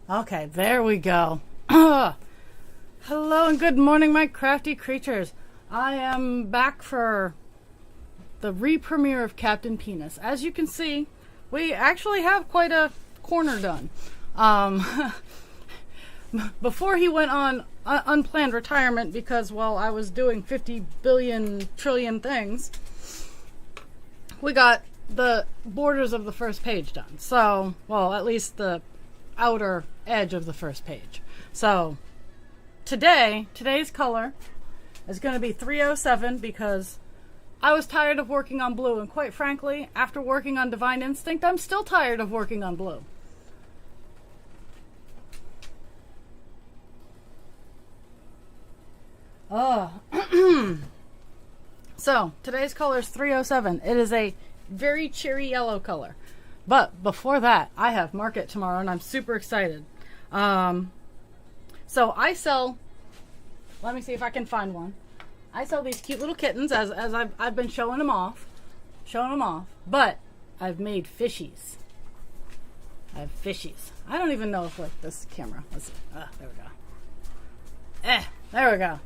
Okay, there we go. Hello and good morning, my crafty creatures. I am back for the re-premiere of Captain Penis. As you can see, we actually have quite a corner done. Before he went on unplanned retirement because, well, I was doing 50 billion trillion things, we got the borders of the first page done. So, well, at least the outer edge of the first page. So today's color is going to be 307 because I was tired of working on blue, and quite frankly, after working on Divine Instinct, I'm still tired of working on blue. So today's color is 307. It is a very cheery yellow color. But before that, I have market tomorrow, and I'm super excited. So I sell, let me see if I can find one. I sell these cute little kittens, as I've been showing them off. But I've made fishies. I have fishies. I don't even know if, like, this camera, let's see. There we go. There we go.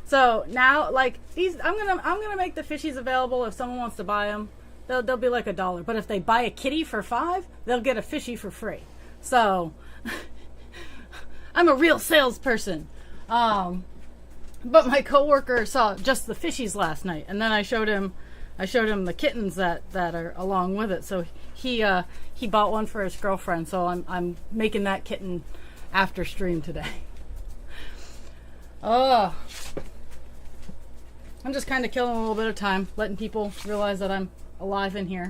So now, like, these, I'm gonna make the fishies available if someone wants to buy them. They'll be like $1. But if they buy a kitty for $5, they'll get a fishy for free. So I'm a real salesperson. But my coworker saw just the fishies last night, and then I showed him the kittens that are along with it. So he bought one for his girlfriend. So I'm making that kitten after stream today. I'm just kind of killing a little bit of time, letting people realize that I'm alive in here.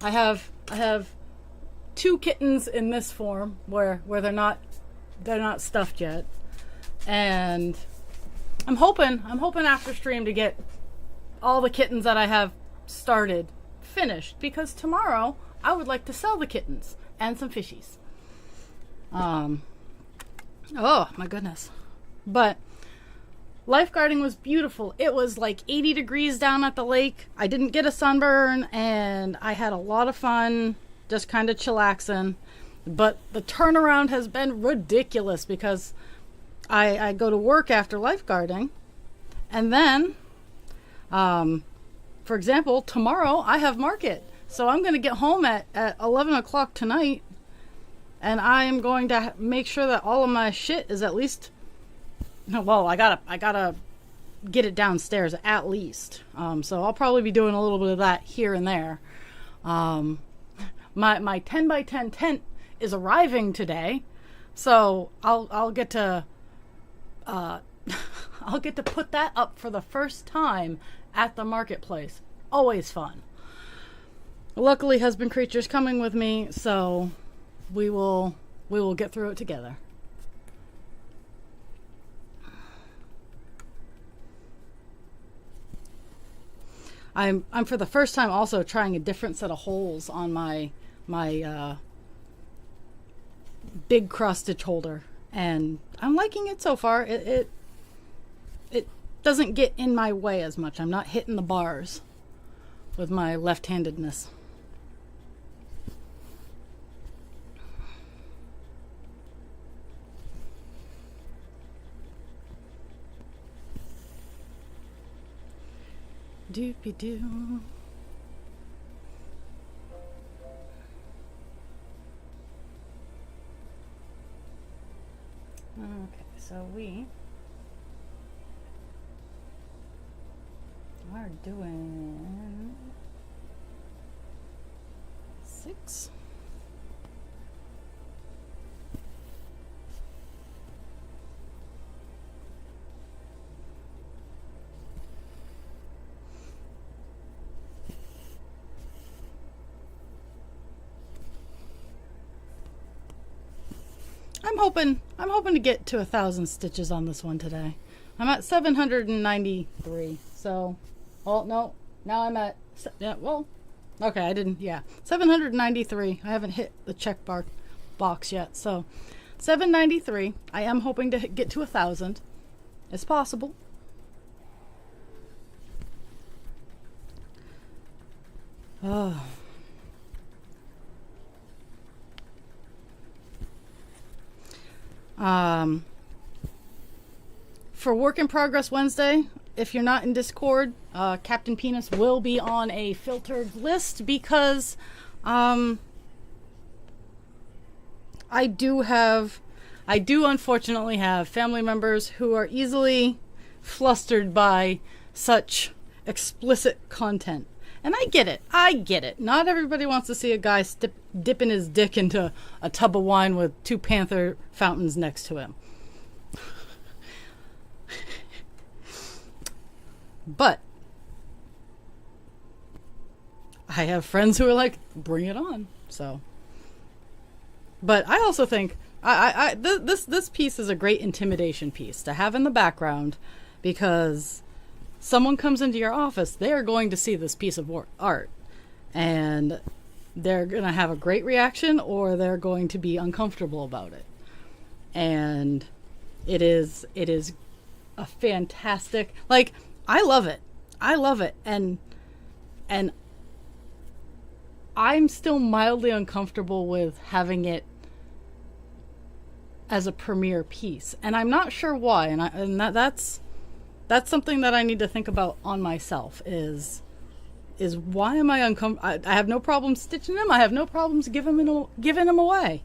I have 2 kittens in this form where they're not stuffed yet, and I'm hoping after stream to get all the kittens that I have started finished, because tomorrow I would like to sell the kittens and some fishies. Oh my goodness. But lifeguarding was beautiful. It was like 80 degrees down at the lake. I didn't get a sunburn, and I had a lot of fun just kind of chillaxing. But the turnaround has been ridiculous because I go to work after lifeguarding, and then, for example, tomorrow I have market. So I'm going to get home at 11 o'clock tonight, and I am going to make sure that all of my shit is at least... Well, I gotta get it downstairs at least. So I'll probably be doing a little bit of that here and there. My 10 by 10 tent is arriving today, so I'll get to I'll get to put that up for the first time at the marketplace. Always fun. Luckily, husband creature's coming with me, so we will get through it together. I'm for the first time also trying a different set of holes on my big cross stitch holder, and I'm liking it so far. It doesn't get in my way as much. I'm not hitting the bars with my left-handedness. Doopy-doo. Okay, so we are doing 6. I'm hoping to get to 1,000 stitches on this one today. I'm at 793. So, well, no, now I'm at, yeah, well, okay, I didn't, yeah, 793. I haven't hit the check box yet. So 793. I am hoping to get to 1,000. It's possible. Oh. For Work in Progress Wednesday, if you're not in Discord, Captain Penis will be on a filtered list because I do unfortunately have family members who are easily flustered by such explicit content. And I get it. Not everybody wants to see a guy dipping his dick into a tub of wine with 2 Panther fountains next to him. But I have friends who are like, bring it on. So, but I also think this piece is a great intimidation piece to have in the background, because someone comes into your office, they are going to see this piece of art, and they're going to have a great reaction or they're going to be uncomfortable about it. And it is a fantastic, like, I love it. And I'm still mildly uncomfortable with having it as a premiere piece, and I'm not sure why. And that's something that I need to think about on myself. Is why am I uncomfortable? I have no problem stitching him. I have no problems giving him away.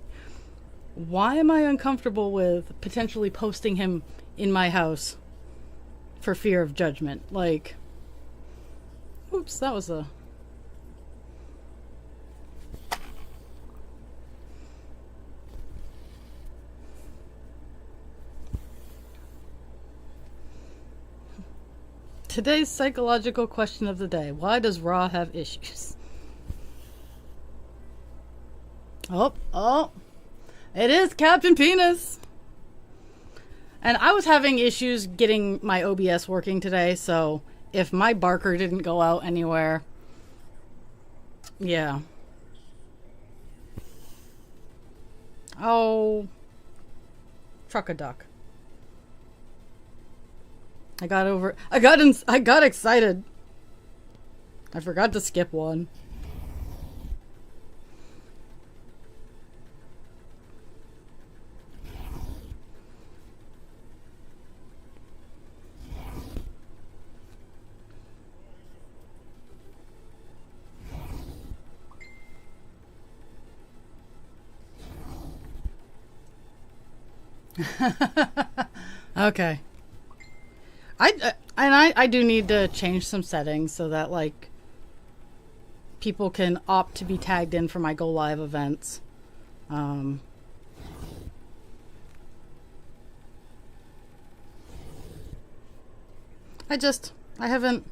Why am I uncomfortable with potentially posting him in my house for fear of judgment? Like, oops, that was a... Today's psychological question of the day. Why does Ra have issues? Oh, it is Captain Penis. And I was having issues getting my OBS working today, so if my barker didn't go out anywhere, yeah. Oh, truck-a-duck. I got excited. I forgot to skip one. Okay. I do need to change some settings so that, like, people can opt to be tagged in for my Go Live events. I haven't...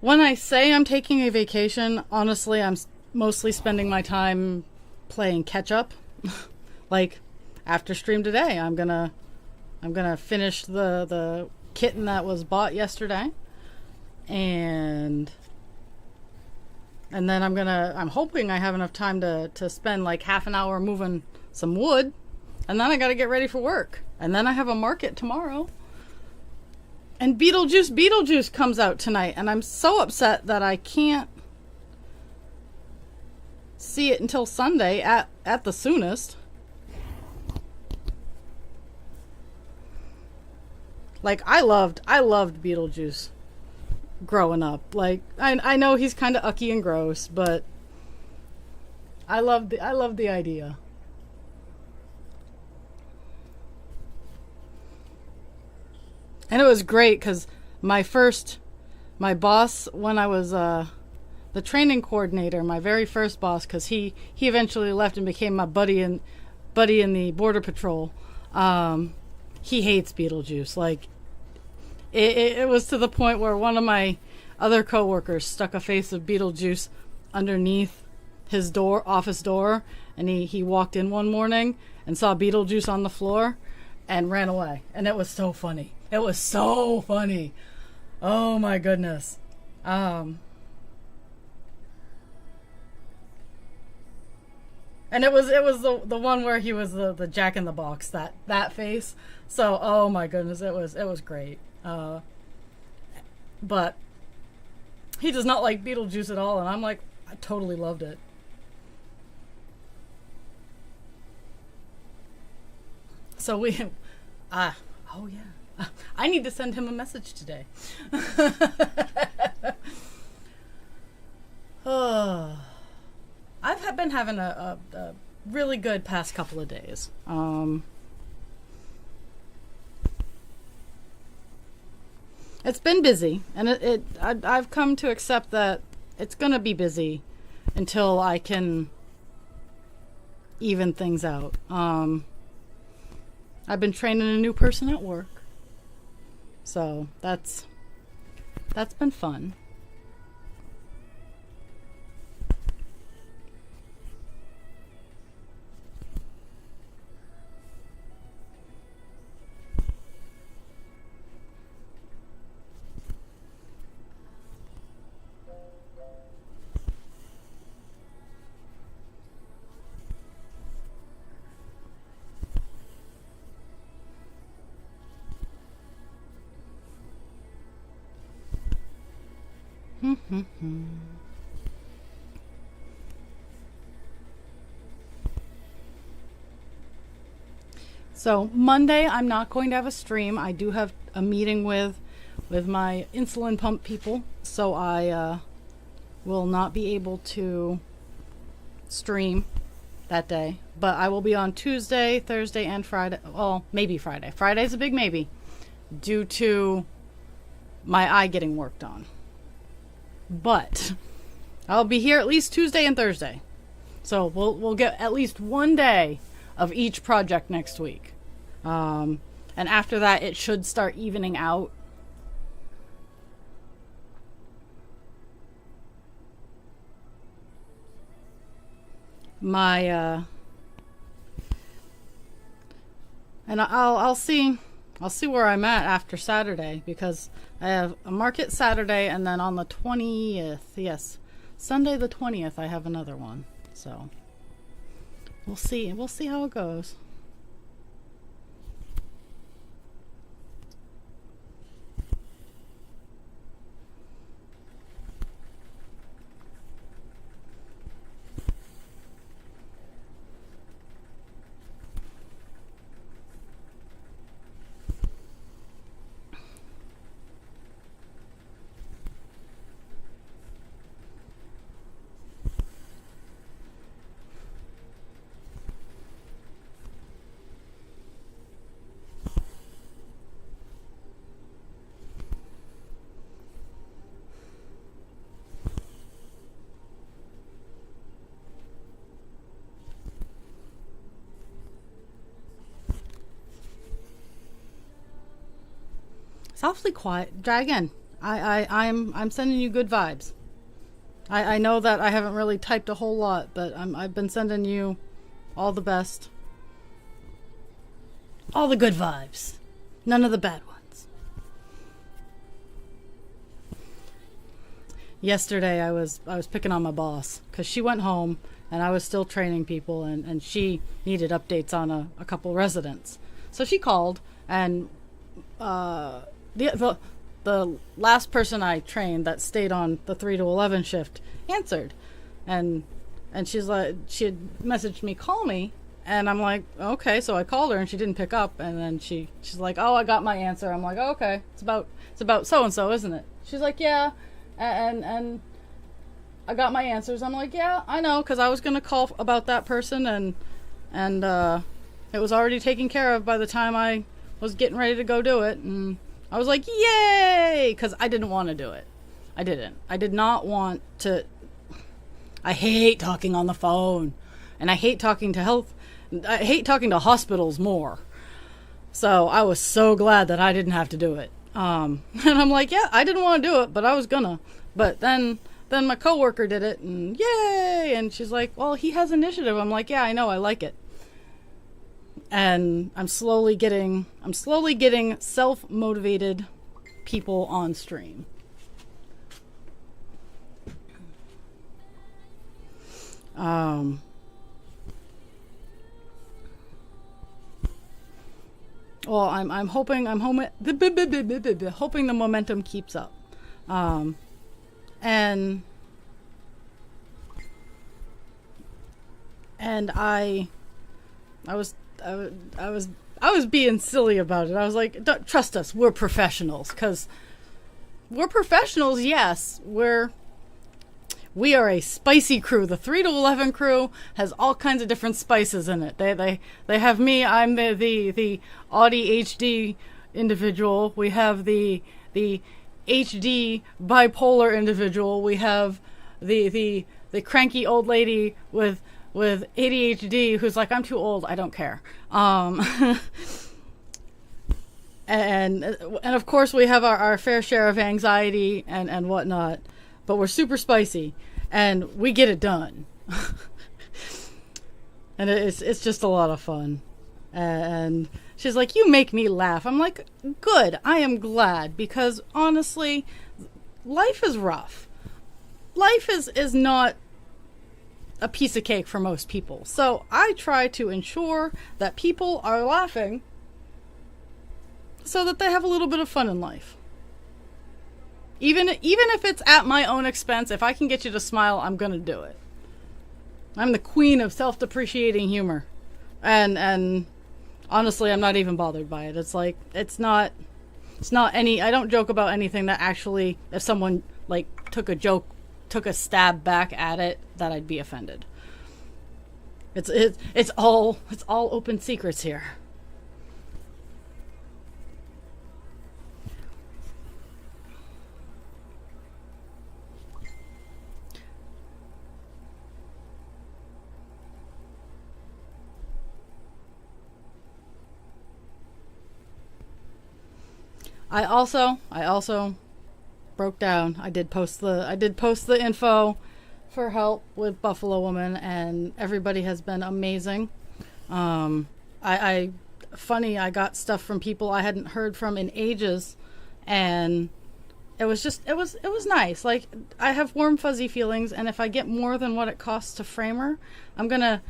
When I say I'm taking a vacation, honestly, I'm mostly spending my time playing catch up. Like, after stream today, I'm gonna finish the kitten that was bought yesterday, and then I'm hoping I have enough time to spend like half an hour moving some wood, and then I gotta get ready for work, and then I have a market tomorrow. And Beetlejuice comes out tonight, and I'm so upset that I can't see it until Sunday at the soonest. Like, I loved Beetlejuice growing up. Like, I know he's kind of ucky and gross, but I love the idea. And it was great because my boss when I was the training coordinator, my very first boss, because he eventually left and became my buddy in the border patrol. He hates Beetlejuice. Like, it was to the point where one of my other coworkers stuck a face of Beetlejuice underneath his office door, and he walked in one morning and saw Beetlejuice on the floor and ran away. And it was so funny. It was so funny. Oh my goodness. And it was the one where he was the Jack in the Box, that face. So, oh my goodness, it was great. But he does not like Beetlejuice at all, and I'm like, I totally loved it. So we, oh yeah, I need to send him a message today. Oh, I've been having a really good past couple of days. It's been busy, and I've come to accept that it's gonna be busy until I can even things out. I've been training a new person at work, so that's been fun. So Monday, I'm not going to have a stream. I do have a meeting with my insulin pump people, so I will not be able to stream that day. But I will be on Tuesday, Thursday, and Friday. Well, maybe Friday. Friday's a big maybe, due to my eye getting worked on. But I'll be here at least Tuesday and Thursday. So we'll get at least one day of each project next week. And after that, it should start evening out. And I'll see where I'm at after Saturday, because I have a market Saturday, and then on the 20th, yes, Sunday the 20th, I have another one. So we'll see how it goes. Softly quiet. Dragon. I'm sending you good vibes. I know that I haven't really typed a whole lot, but I've been sending you all the best. All the good vibes. None of the bad ones. Yesterday I was picking on my boss because she went home and I was still training people, and she needed updates on a couple residents. So she called, and the last person I trained that stayed on the 3 to 11 shift answered, and she's like, she had messaged me, call me, and I'm like, okay. So I called her and she didn't pick up, and then she's like, oh, I got my answer. I'm like, oh, okay, it's about so and so, isn't it? She's like, yeah, and I got my answers. I'm like, yeah, I know, because I was gonna call about that person, and it was already taken care of by the time I was getting ready to go do it, and I was like, yay! Because I didn't want to do it. I did not want to. I hate talking on the phone. And I hate talking to hospitals more. So I was so glad that I didn't have to do it. And I'm like, yeah, I didn't want to do it, but I was gonna. But then my coworker did it, and yay! And she's like, well, he has initiative. I'm like, yeah, I know, I like it. And I'm slowly getting self-motivated people on stream. Well, I'm hoping the momentum keeps up. And I was was being silly about it. I was like, don't, trust us, we're professionals. Because we're professionals, yes. We are a spicy crew. The 3 to 11 crew has all kinds of different spices in it. They have me. I'm the Audi HD individual. We have the HD bipolar individual. We have the cranky old lady with ADHD who's like, I'm too old, I don't care. And of course we have our fair share of anxiety and whatnot, but we're super spicy and we get it done. And it's just a lot of fun. And she's like, you make me laugh. I'm like, good, I am glad, because honestly, life is rough. Life is not a piece of cake for most people. So I try to ensure that people are laughing so that they have a little bit of fun in life. Even if it's at my own expense, if I can get you to smile, I'm going to do it. I'm the queen of self-depreciating humor. And honestly, I'm not even bothered by it. It's like, it's not any, I don't joke about anything that actually, if someone like took a stab back at it, that I'd be offended. It's all open secrets here. I also broke down. I did post the info for help with Buffalo Woman, and everybody has been amazing. I got stuff from people I hadn't heard from in ages, and it was nice. Like, I have warm fuzzy feelings, and if I get more than what it costs to frame her, I'm gonna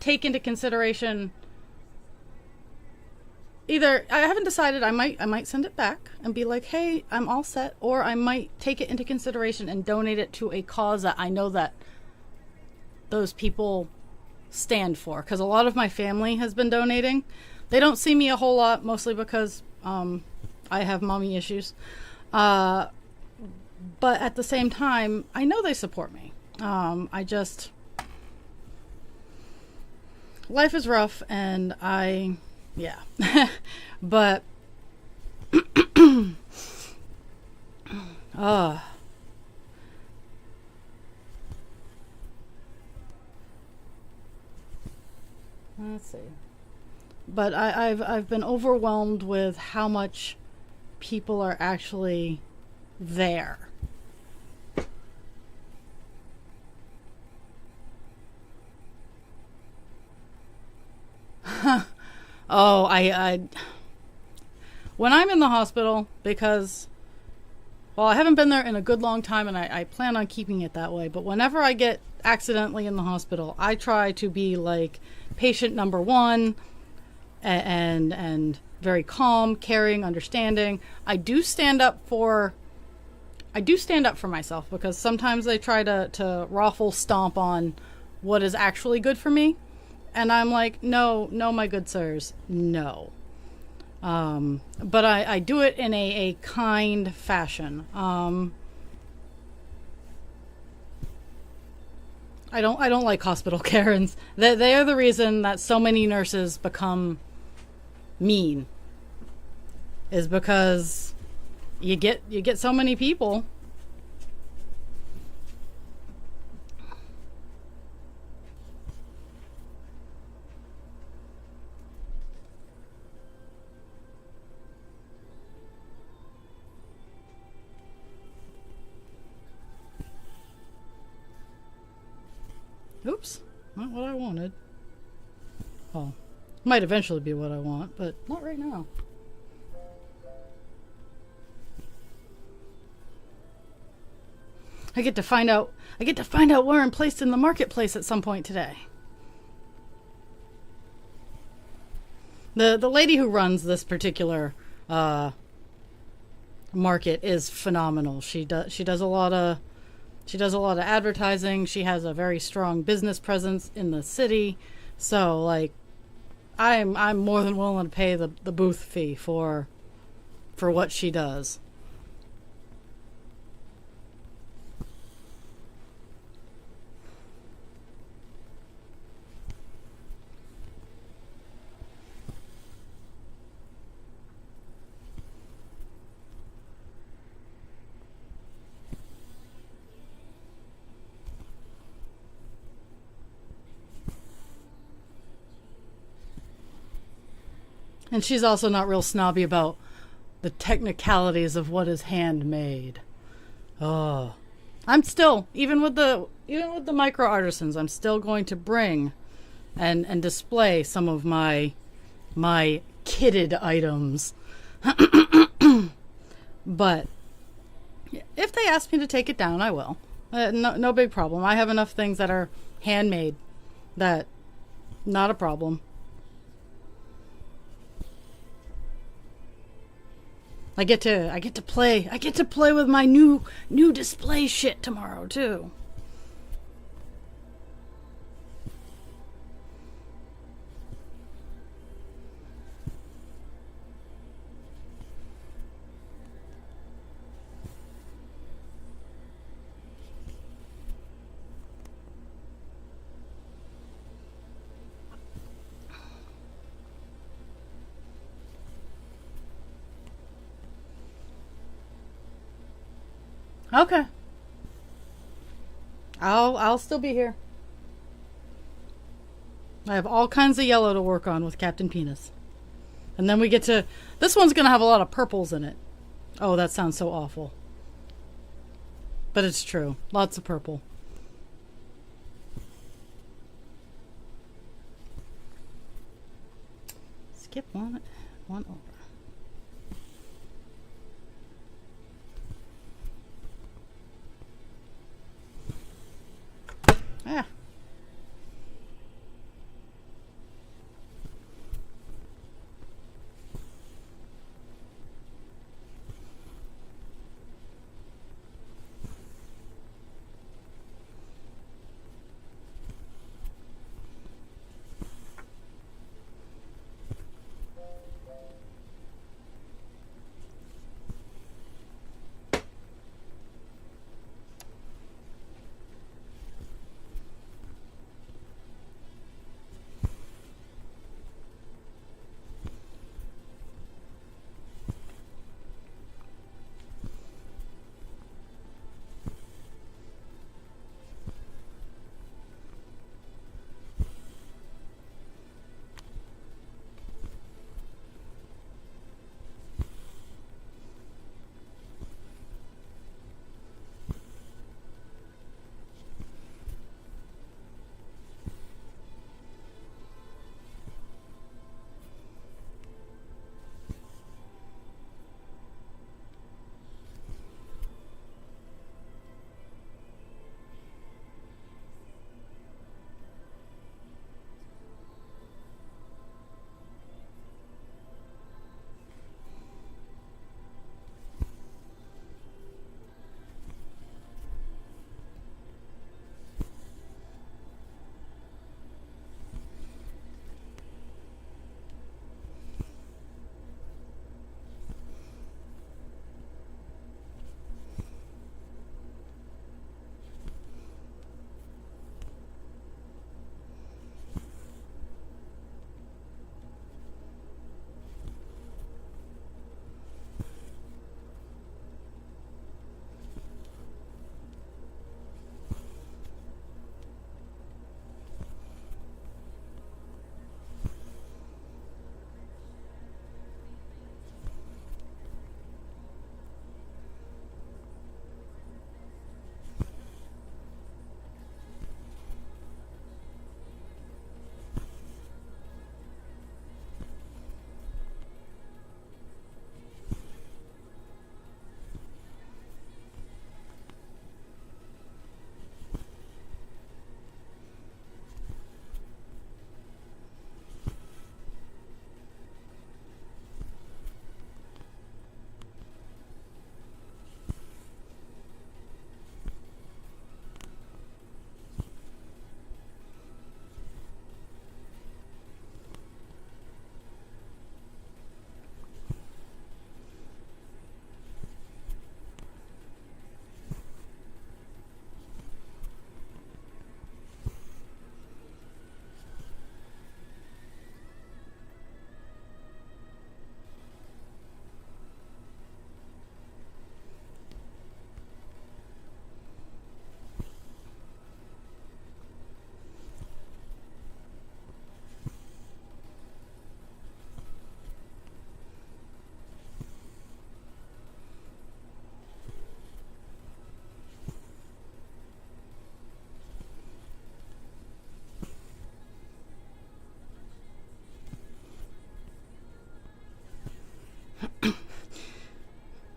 take into consideration. Either, I haven't decided, I might send it back and be like, hey, I'm all set, or I might take it into consideration and donate it to a cause that I know that those people stand for. Because a lot of my family has been donating. They don't see me a whole lot, mostly because I have mommy issues. But at the same time, I know they support me. Life is rough, and yeah. But let's see. But I've been overwhelmed with how much people are actually there. Oh, I when I'm in the hospital, because, well, I haven't been there in a good long time, and I plan on keeping it that way, but whenever I get accidentally in the hospital, I try to be like patient number one, and very calm, caring, understanding. I do stand up for myself, because sometimes they try to raffle stomp on what is actually good for me. And I'm like, no, my good sirs, no. But I do it in a kind fashion. I don't like hospital Karens. They are the reason that so many nurses become mean. Is because you get so many people. Oops, not what I wanted. Well, might eventually be what I want, but not right now. I get to find out where I'm placed in the marketplace at some point today. The lady who runs this particular market is phenomenal. She does a lot of advertising. She has a very strong business presence in the city. So, like, I'm more than willing to pay the booth fee for what she does. And she's also not real snobby about the technicalities of what is handmade. Oh, I'm still, even with the micro artisans, I'm still going to bring and display some of my kitted items. But if they ask me to take it down, I will. No big problem. I have enough things that are handmade that not a problem. I get to play with my new display shit tomorrow too. Okay. I'll still be here. I have all kinds of yellow to work on with Captain Penis. And then we get to... This one's going to have a lot of purples in it. Oh, that sounds so awful. But it's true. Lots of purple. Skip one over. Yeah.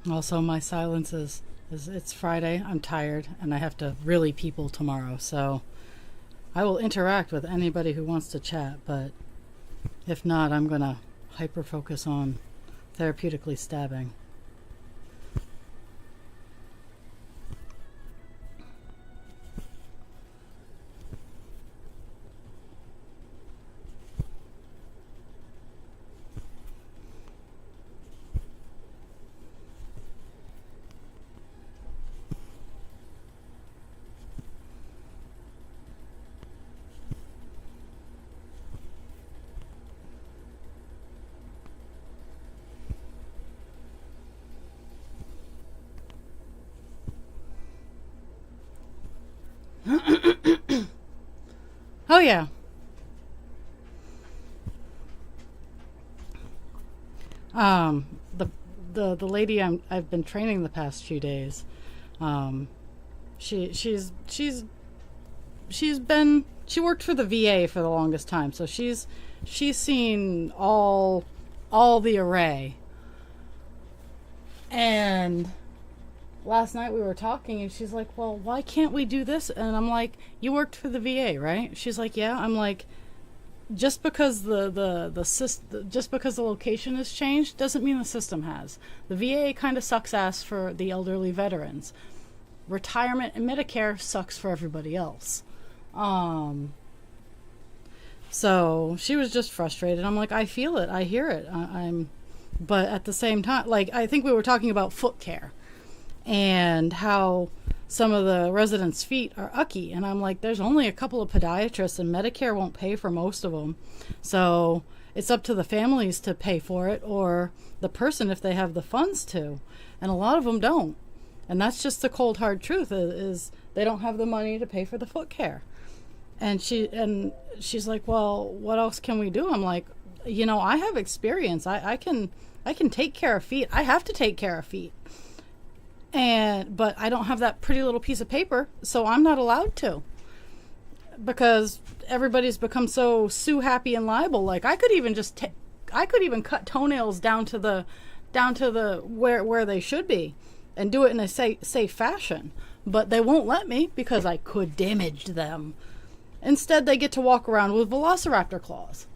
Also, my silence is it's Friday. I'm tired and I have to really people tomorrow. So I will interact with anybody who wants to chat, but if not, I'm going to hyper focus on therapeutically stabbing. Oh yeah. Um, the the lady I've been training the past few days. Um, she worked for the VA for the longest time, so she's seen all the array. And last night we were talking and she's like, well, why can't we do this? And I'm like, you worked for the VA, right? She's like, yeah. I'm like, just because just because the location has changed doesn't mean the system has. The VA kind of sucks ass for the elderly veterans. Retirement and Medicare sucks for everybody else. So she was just frustrated. I'm like, I feel it, I hear it. But at the same time, like, I think we were talking about foot care and how some of the residents' feet are ucky. And I'm like, there's only a couple of podiatrists and Medicare won't pay for most of them. So it's up to the families to pay for it, or the person if they have the funds to. And a lot of them don't. And that's just the cold hard truth is they don't have the money to pay for the foot care. And she's like, well, what else can we do? I'm like, I have experience. I can take care of feet. I have to take care of feet. But I don't have that pretty little piece of paper, so I'm not allowed to. Because everybody's become so sue happy and liable. Like, I could even cut toenails down to the where they should be and do it in a safe fashion. But they won't let me because I could damage them. Instead, they get to walk around with velociraptor claws.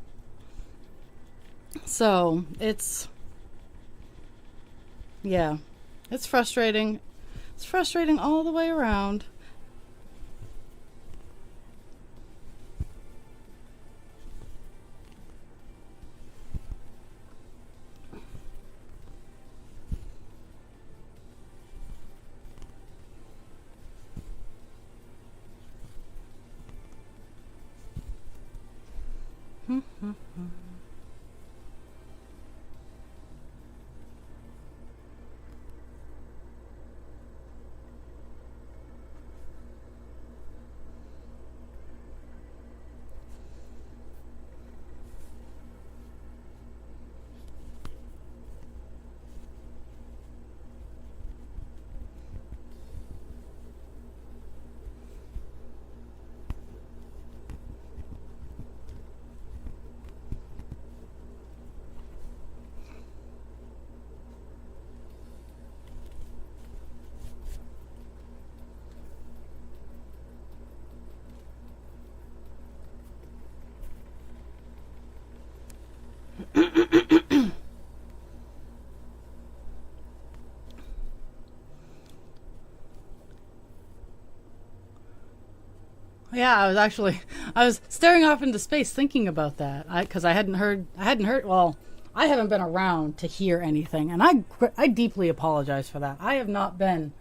So it's frustrating. It's frustrating all the way around. Yeah, I was staring off into space thinking about that. Because I hadn't heard, well, I haven't been around to hear anything. And I deeply apologize for that. I have not been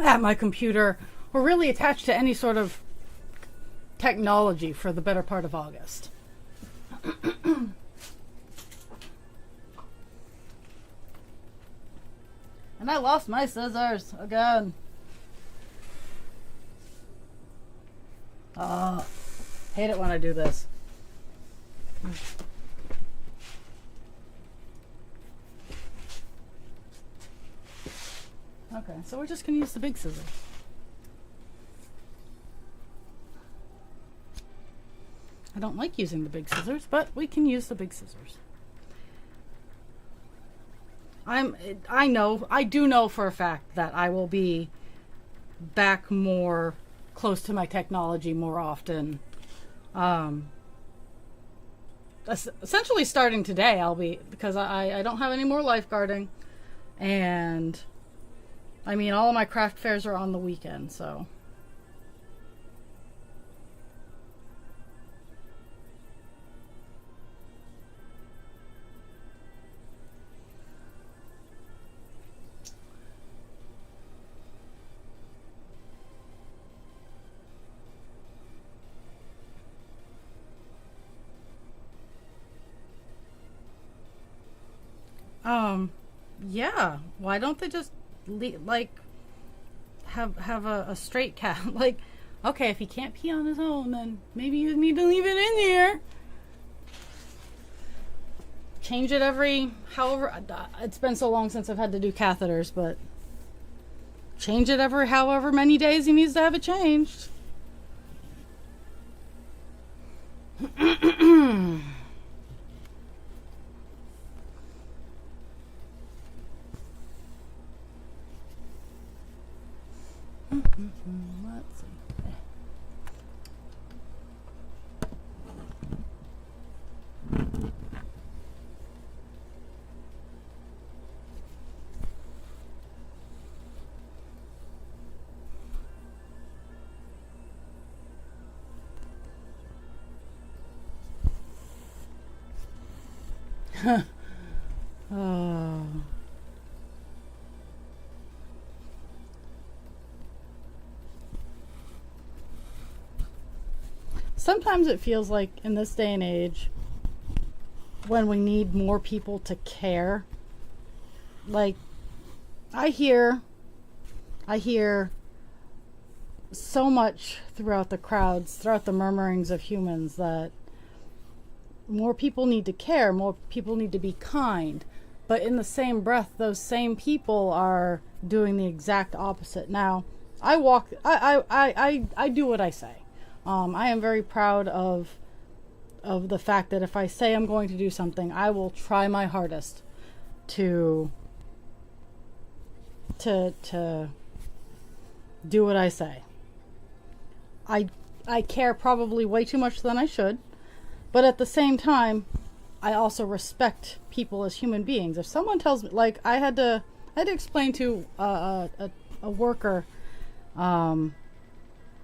at my computer or really attached to any sort of technology for the better part of August. And I lost my scissors again. Hate it when I do this. Okay, so we're just going to use the big scissors. I don't like using the big scissors, but we can use the big scissors. I do know for a fact that I will be back more close to my technology more often. Essentially starting today, I'll be, because I don't have any more lifeguarding, and I mean, all of my craft fairs are on the weekend, so. Yeah. Why don't they just like have a straight cat? Like, okay, if he can't pee on his own, then maybe you need to leave it in here. Change it every however. It's been so long since I've had to do catheters, but change it every however many days he needs to have it changed. Let's see. Oh. Sometimes it feels like in this day and age, when we need more people to care, like I hear so much throughout the crowds, throughout the murmurings of humans, that more people need to care, more people need to be kind, but in the same breath, those same people are doing the exact opposite. Now, I do what I say. I am very proud of the fact that if I say I'm going to do something, I will try my hardest to do what I say. I care probably way too much than I should, but at the same time, I also respect people as human beings. If someone tells me, like I had to explain to a worker,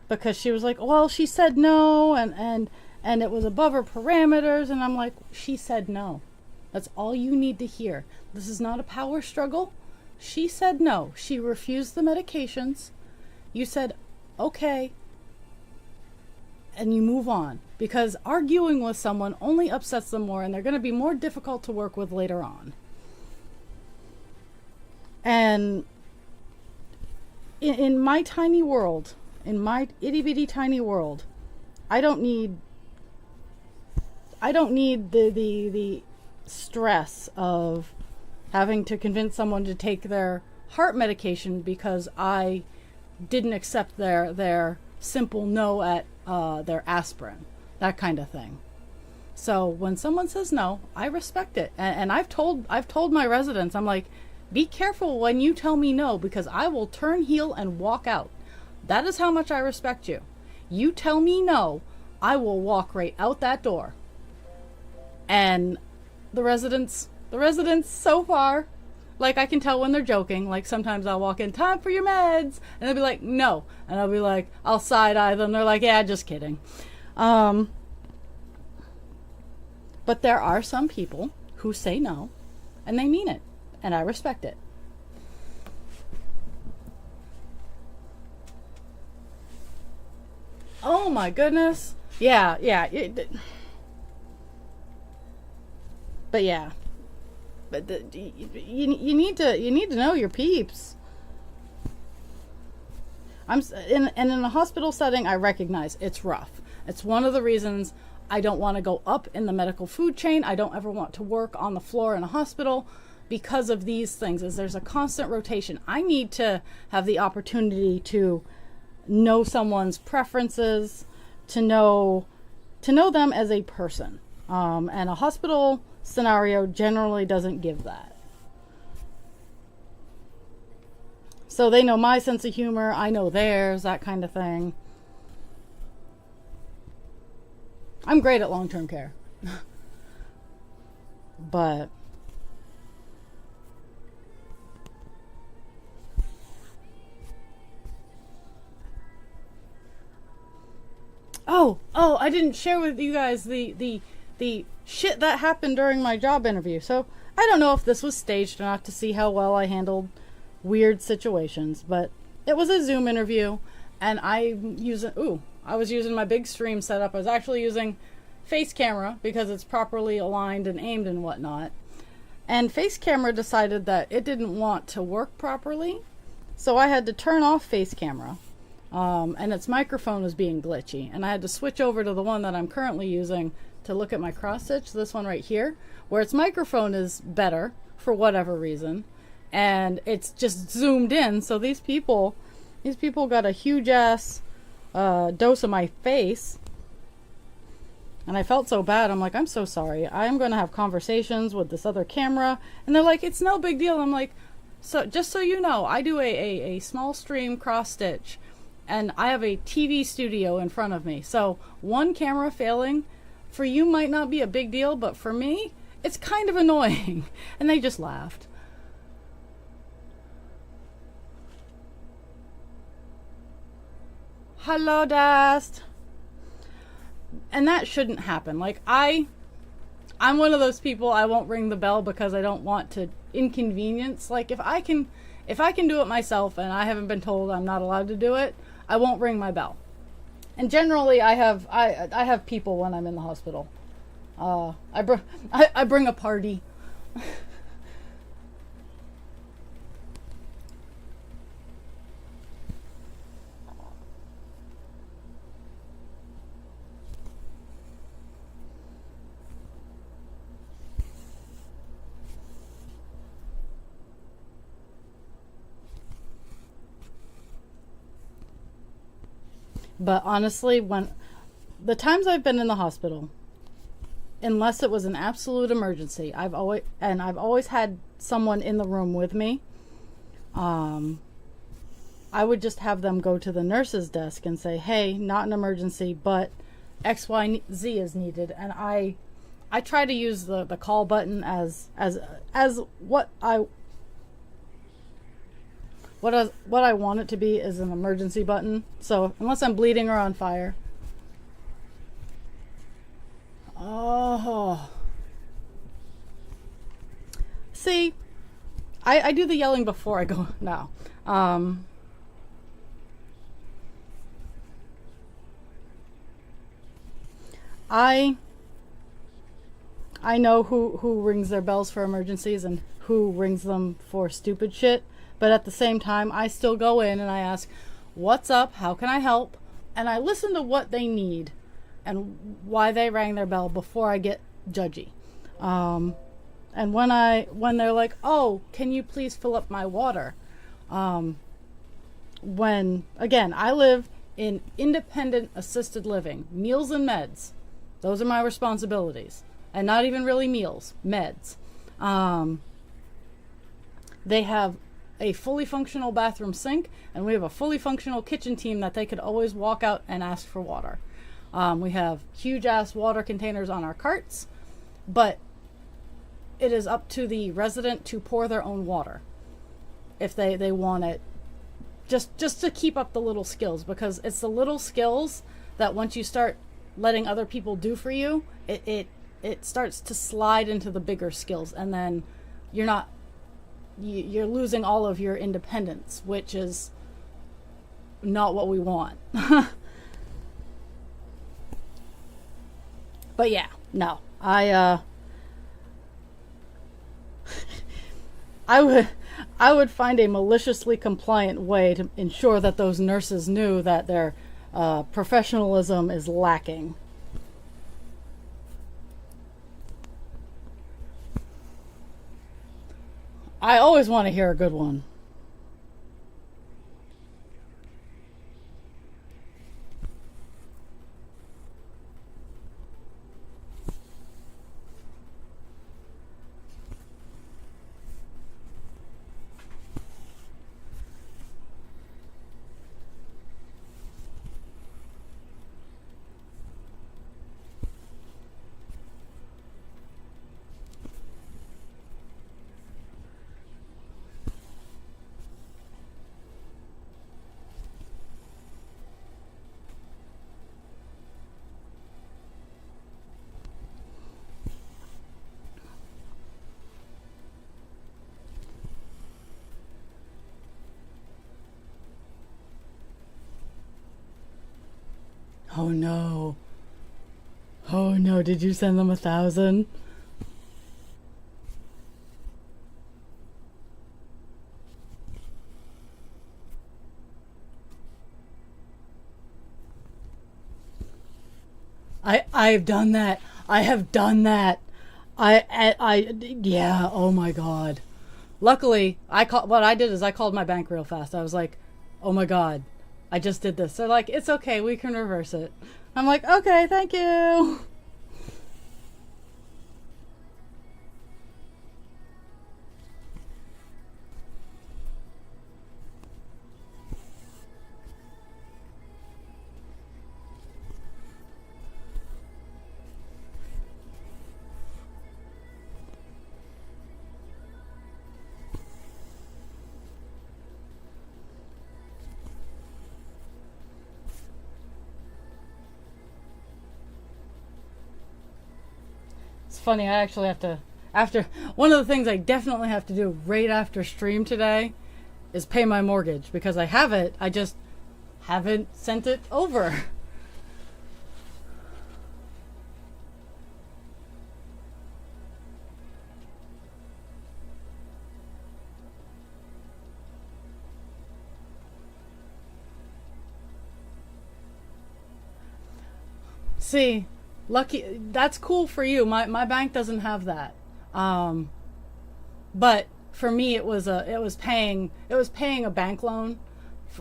because she was like, well, she said no, and it was above her parameters, and I'm like, she said no. That's all you need to hear. This is not a power struggle. She said no. She refused the medications. You said, okay, and you move on. Because arguing with someone only upsets them more, and they're going to be more difficult to work with later on. And in my tiny world, in my itty bitty tiny world, I don't need the stress of having to convince someone to take their heart medication because I didn't accept their simple no at their aspirin, that kind of thing. So when someone says no, I respect it, and I've told my residents, I'm like, be careful when you tell me no, because I will turn heel and walk out. That is how much I respect you. You tell me no, I will walk right out that door. And the residents so far, like, I can tell when they're joking. Like, sometimes I'll walk in, time for your meds, and they'll be like, no. And I'll be like, I'll side eye them. They're like, yeah, just kidding. But there are some people who say no, and they mean it, and I respect it. Oh my goodness. Yeah. But yeah. But you need to know your peeps. In a hospital setting, I recognize it's rough. It's one of the reasons I don't want to go up in the medical food chain. I don't ever want to work on the floor in a hospital because of these things. Is there's a constant rotation. I need to have the opportunity to know someone's preferences, to know them as a person. And a hospital scenario generally doesn't give that. So they know my sense of humor, I know theirs, that kind of thing. I'm great at long-term care. But I didn't share with you guys the shit that happened during my job interview. So I don't know if this was staged or not to see how well I handled weird situations, but it was a Zoom interview, and I was using my big stream setup. I was actually using face camera because it's properly aligned and aimed and whatnot. And face camera decided that it didn't want to work properly, so I had to turn off face camera. And its microphone was being glitchy, and I had to switch over to the one that I'm currently using to look at my cross stitch, this one right here, where its microphone is better for whatever reason, and it's just zoomed in. So these people got a huge ass dose of my face, and I felt so bad. I'm like, I'm so sorry. I'm going to have conversations with this other camera, and they're like, it's no big deal. I'm like, so just so you know, I do a small stream cross stitch, and I have a TV studio in front of me. So one camera failing for you might not be a big deal, but for me, it's kind of annoying. And they just laughed. Hello, Dast. And that shouldn't happen. Like, I'm one of those people, I won't ring the bell because I don't want to inconvenience. Like, if I can do it myself and I haven't been told I'm not allowed to do it, I won't ring my bell. And generally, I have people when I'm in the hospital. I bring a party. But honestly, when the times I've been in the hospital, unless it was an absolute emergency, I've always had someone in the room with me. I would just have them go to the nurse's desk and say, "Hey, not an emergency, but X, Y, Z is needed." And I try to use the call button as what I want it to be is an emergency button. So unless I'm bleeding or on fire. Oh. See, I do the yelling before I go now. I know who rings their bells for emergencies and who rings them for stupid shit. But at the same time, I still go in and I ask, what's up? How can I help? And I listen to what they need and why they rang their bell before I get judgy. And when they're like, oh, can you please fill up my water? When, again, I live in independent assisted living, meals and meds. Those are my responsibilities. And not even really meals, meds. They have a fully functional bathroom sink, and we have a fully functional kitchen team that they could always walk out and ask for water. We have huge ass water containers on our carts, but it is up to the resident to pour their own water if they want it, just to keep up the little skills, because it's the little skills that once you start letting other people do for you, it starts to slide into the bigger skills, and then you're losing all of your independence, which is not what we want. But yeah, no, I would find a maliciously compliant way to ensure that those nurses knew that their professionalism is lacking. I always want to hear a good one. Oh no. Oh no, did you send them 1,000? I've done that. I have done that. Yeah, oh my god. Luckily, what I did is I called my bank real fast. I was like, "Oh my god, I just did this." They're like, "It's okay, we can reverse it." I'm like, "Okay, thank you." It's funny, I actually have to, after, one of the things I definitely have to do right after stream today is pay my mortgage because I have it, I just haven't sent it over. See, lucky, that's cool for you. My bank doesn't have that. Um, but for me it was paying a bank loan.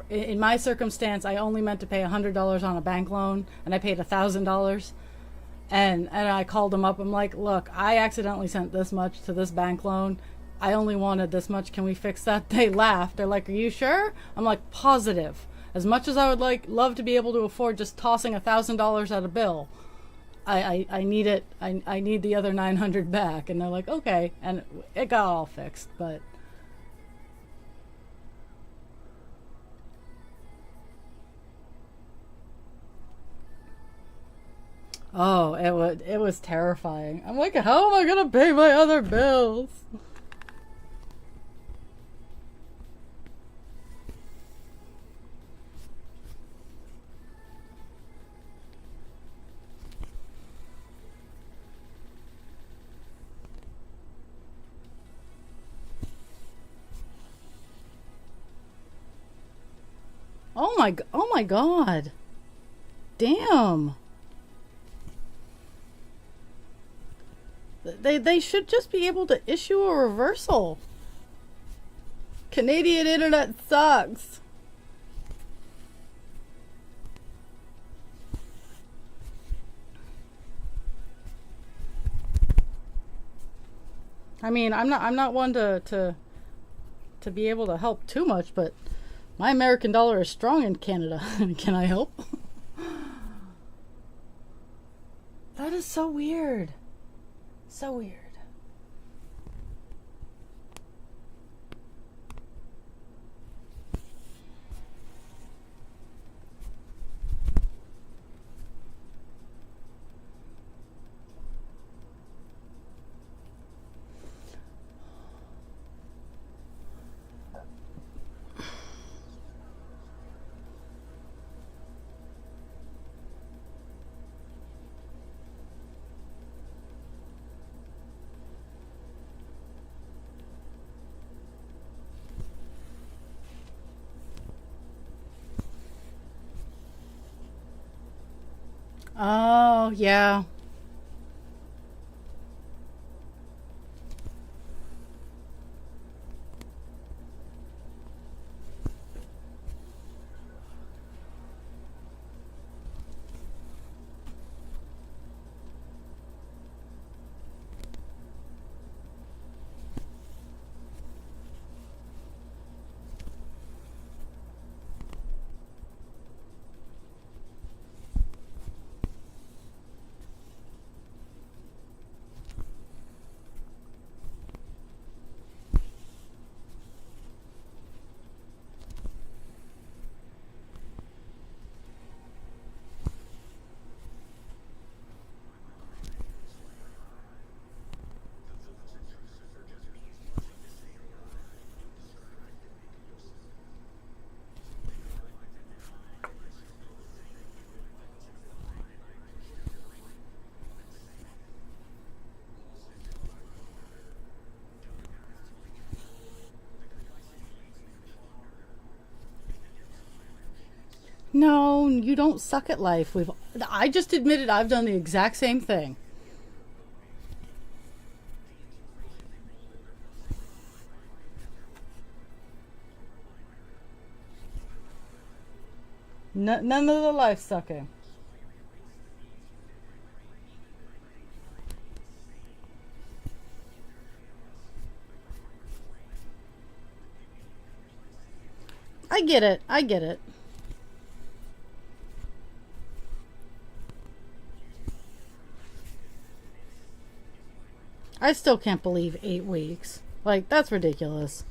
In my circumstance, I only meant to pay $100 on a bank loan, and I paid $1,000. And I called them up. I'm like, look, I accidentally sent this much to this bank loan. I only wanted this much. Can we fix that? They laughed. They're like, are you sure? I'm like, positive. As much as I would love to be able to afford just tossing $1,000 at a bill, I need it. I need the other 900 back. And they're like, okay. And it got all fixed. But oh, it was terrifying. I'm like, how am I gonna pay my other bills? Oh my god. Damn. They should just be able to issue a reversal. Canadian internet sucks. I mean, I'm not one to be able to help too much, but my American dollar is strong in Canada. Can I help? That is so weird. So weird. Oh, yeah. No, you don't suck at life. I just admitted I've done the exact same thing. None of the life sucking. I get it. I get it. I still can't believe 8 weeks. Like, that's ridiculous.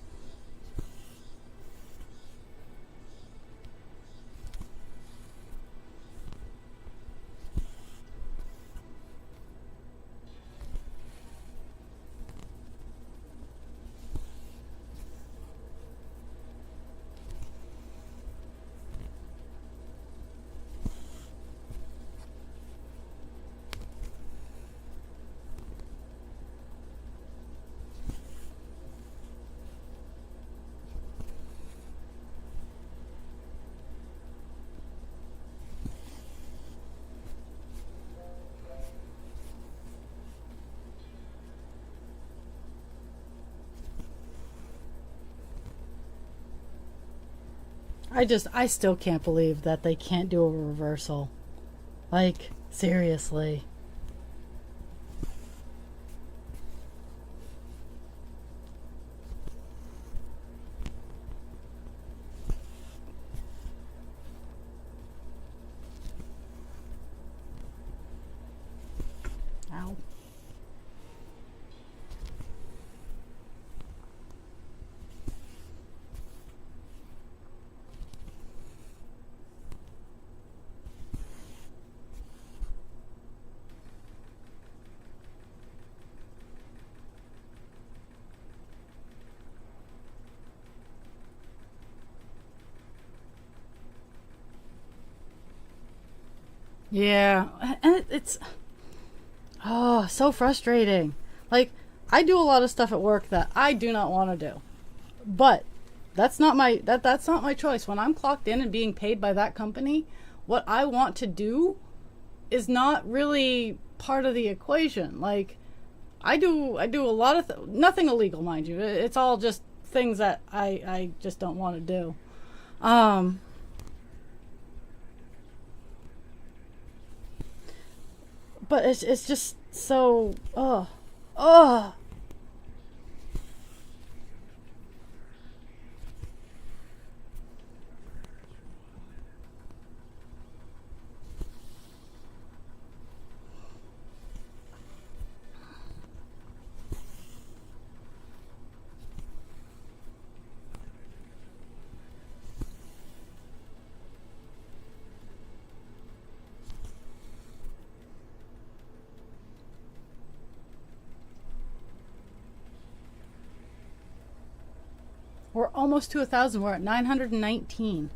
I still can't believe that they can't do a reversal. Like, seriously. Ow. Yeah, and it's oh, so frustrating. Like, I do a lot of stuff at work that I do not want to do. But that's not my choice. When I'm clocked in and being paid by that company, what I want to do is not really part of the equation. Like, I do a lot of nothing illegal, mind you. It's all just things that I just don't want to do. Um but it's just so ugh. We're almost to 1,000. We're at 919.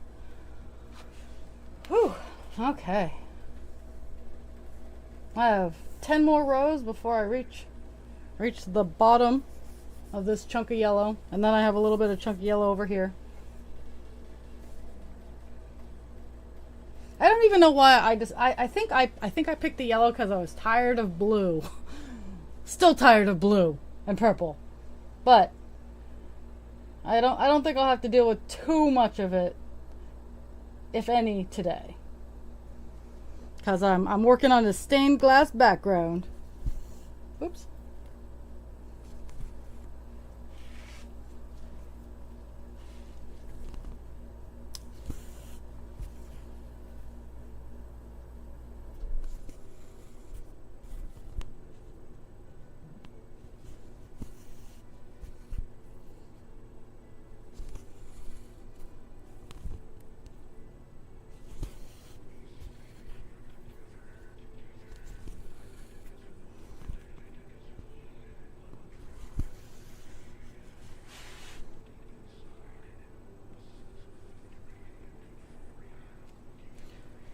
Whew. Okay. I have 10 more rows before I reach the bottom of this chunk of yellow, and then I have a little bit of chunk of yellow over here. I don't even know why I think I picked the yellow because I was tired of blue. Still tired of blue and purple. But I don't think I'll have to deal with too much of it, if any, today. Because I'm working on a stained glass background. Oops.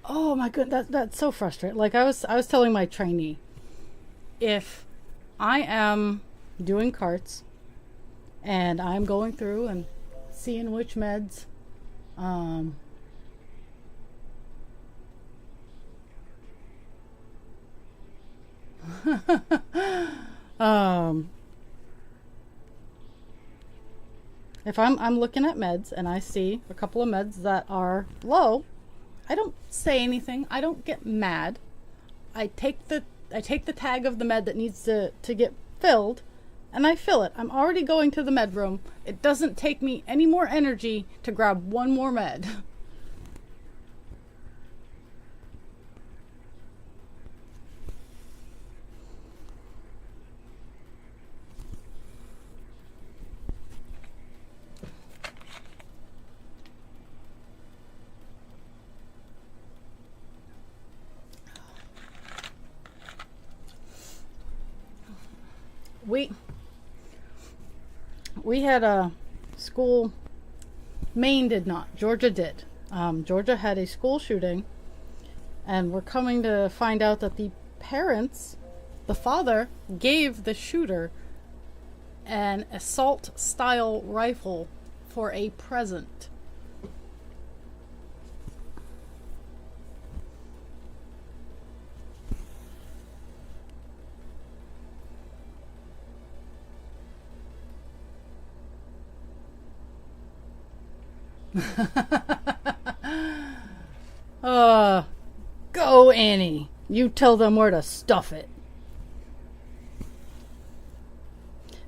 Oh my goodness, that's so frustrating. Like I was telling my trainee, if I am doing carts and I'm going through and seeing which meds um, um, if I'm looking at meds and I see a couple of meds that are low, I don't say anything. I don't get mad. I take the tag of the med that needs to get filled, and I fill it. I'm already going to the med room. It doesn't take me any more energy to grab one more med. We had a school. Maine did not. Georgia did. Georgia had a school shooting, and we're coming to find out that the parents, the father, gave the shooter an assault-style rifle for a present. Go Annie. You tell them where to stuff it.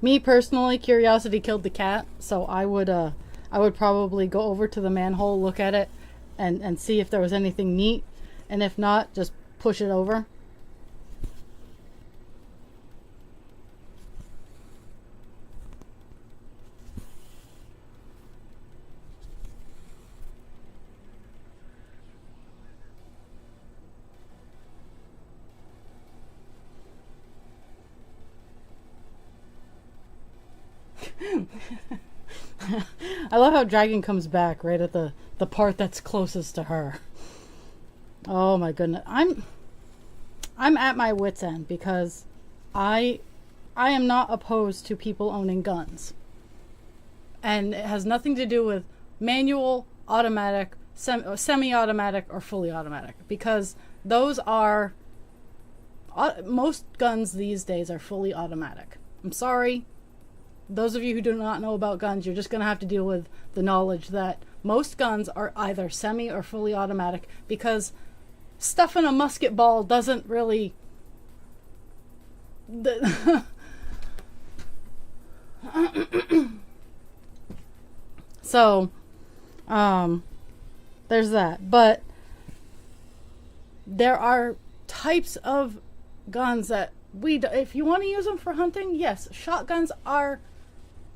Me personally, curiosity killed the cat, so I would probably go over to the manhole, look at it, and see if there was anything neat, and if not, just push it over. I love how Dragon comes back right at the part that's closest to her. Oh my goodness. I'm at my wit's end because I am not opposed to people owning guns. And it has nothing to do with manual, automatic, semi-automatic, or fully automatic. Because those are... most guns these days are fully automatic. I'm sorry. Those of you who do not know about guns, you're just going to have to deal with the knowledge that most guns are either semi or fully automatic, because stuffing a musket ball doesn't really... So, there's that. But there are types of guns that if you want to use them for hunting, yes, shotguns are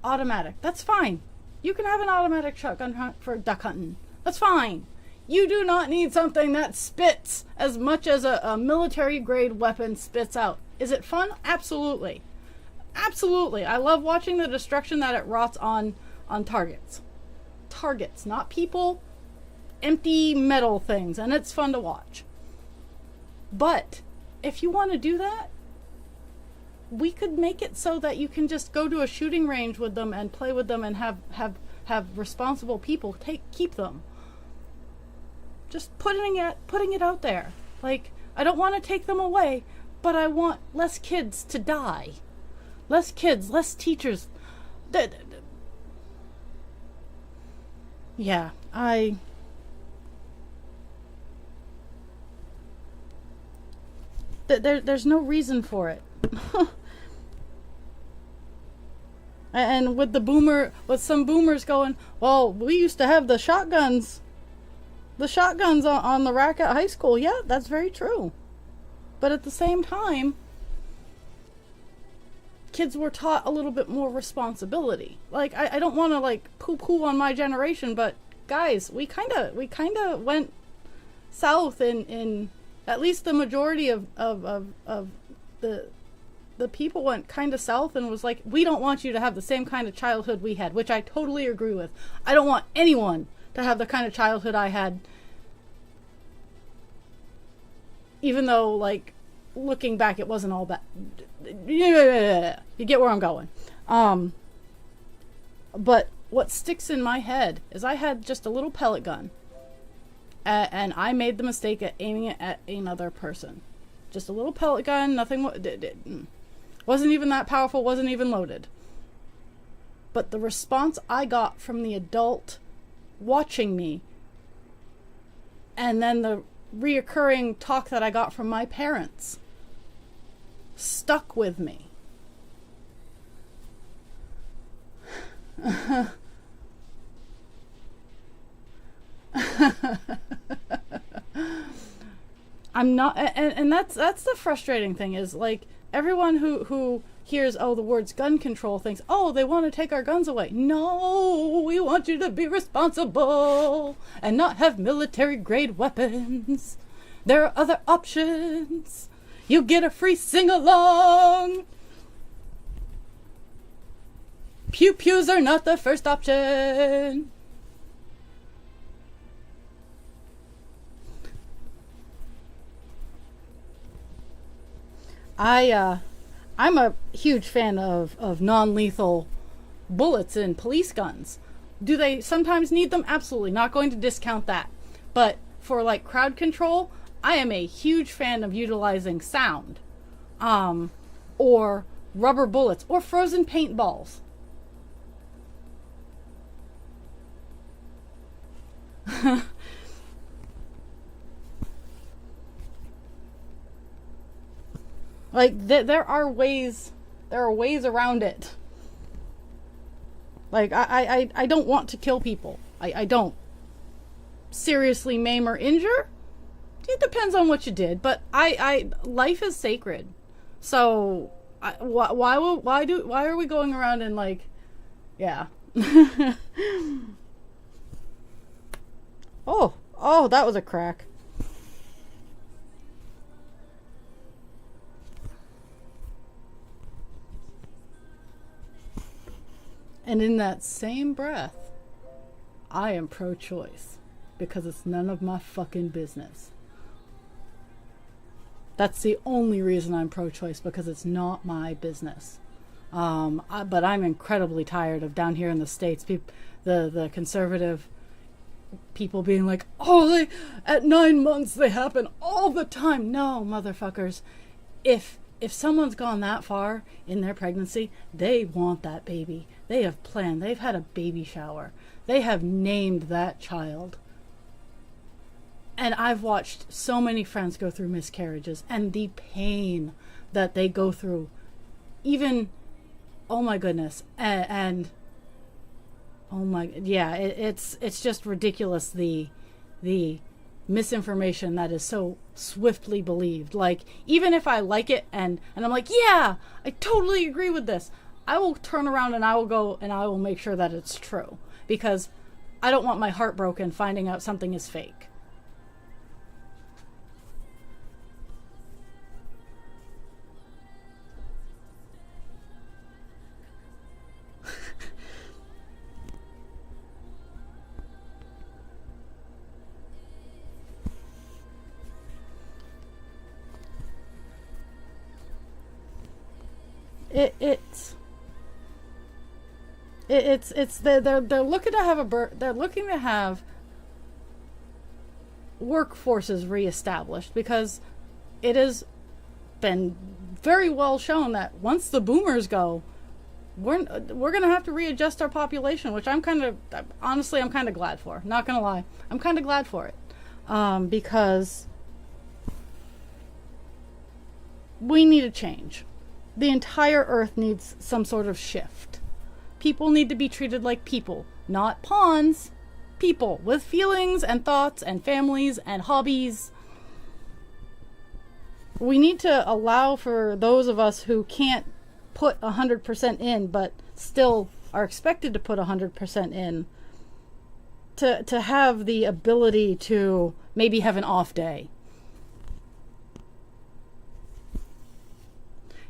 automatic. That's fine. You can have an automatic shotgun hunt for duck hunting. That's fine. You do not need something that spits as much as a military grade weapon spits out. Is it fun? Absolutely. Absolutely. I love watching the destruction that it rots on targets. Targets, not people. Empty metal things, and it's fun to watch. But if you want to do that, we could make it so that you can just go to a shooting range with them and play with them and have responsible people keep them. Just putting it out there. Like, I don't want to take them away, but I want less kids to die. Less kids, less teachers. Yeah, there's no reason for it. And with some boomers going, well, we used to have the shotguns on the rack at high school. Yeah, that's very true. But at the same time, kids were taught a little bit more responsibility. Like, I don't want to like poo-poo on my generation, but guys, we kind of went south in at least the majority of the people went kind of south and was like, we don't want you to have the same kind of childhood we had, which I totally agree with. I don't want anyone to have the kind of childhood I had, even though, like, looking back, it wasn't all bad. You get where I'm going. But what sticks in my head is I had just a little pellet gun, and I made the mistake of aiming it at another person. Just a little pellet gun, nothing, wasn't even that powerful, wasn't even loaded. But the response I got from the adult watching me, and then the reoccurring talk that I got from my parents, stuck with me. I'm not, and that's the frustrating thing, is like everyone who hears, oh, the words gun control, thinks, oh, they want to take our guns away. No, we want you to be responsible and not have military grade weapons. There are other options. You get a free sing-along. Pew-pews are not the first option. I'm a huge fan of non-lethal bullets in police guns. Do they sometimes need them? Absolutely. Not going to discount that. But for like crowd control, I am a huge fan of utilizing sound. Or rubber bullets or frozen paintballs. Like there are ways around it. Like I don't want to kill people. I don't seriously maim or injure. It depends on what you did, but life is sacred. So why are we going around and like, yeah. Oh, that was a crack. And in that same breath, I am pro-choice because it's none of my fucking business. That's the only reason I'm pro-choice, because it's not my business. But I'm incredibly tired of down here in the States, the conservative people being like, oh, at 9 months they happen all the time. No, motherfuckers. If someone's gone that far in their pregnancy, they want that baby. They have planned. They've had a baby shower. They have named that child. And I've watched so many friends go through miscarriages and the pain that they go through. Even, oh my goodness. And oh my, yeah, it's just ridiculous, the misinformation that is so swiftly believed. Like, even if I like it and I'm like, yeah, I totally agree with this, I will turn around and I will go and I will make sure that it's true, because I don't want my heart broken finding out something is fake. They're looking to have they're looking to have workforces reestablished, because it has been very well shown that once the boomers go, we're going to have to readjust our population, which I'm kind of glad for. Not going to lie. I'm kind of glad for it. Because we need a change. The entire earth needs some sort of shift. People need to be treated like people, not pawns. People with feelings and thoughts and families and hobbies. We need to allow for those of us who can't put 100% in, but still are expected to put 100% in, to have the ability to maybe have an off day.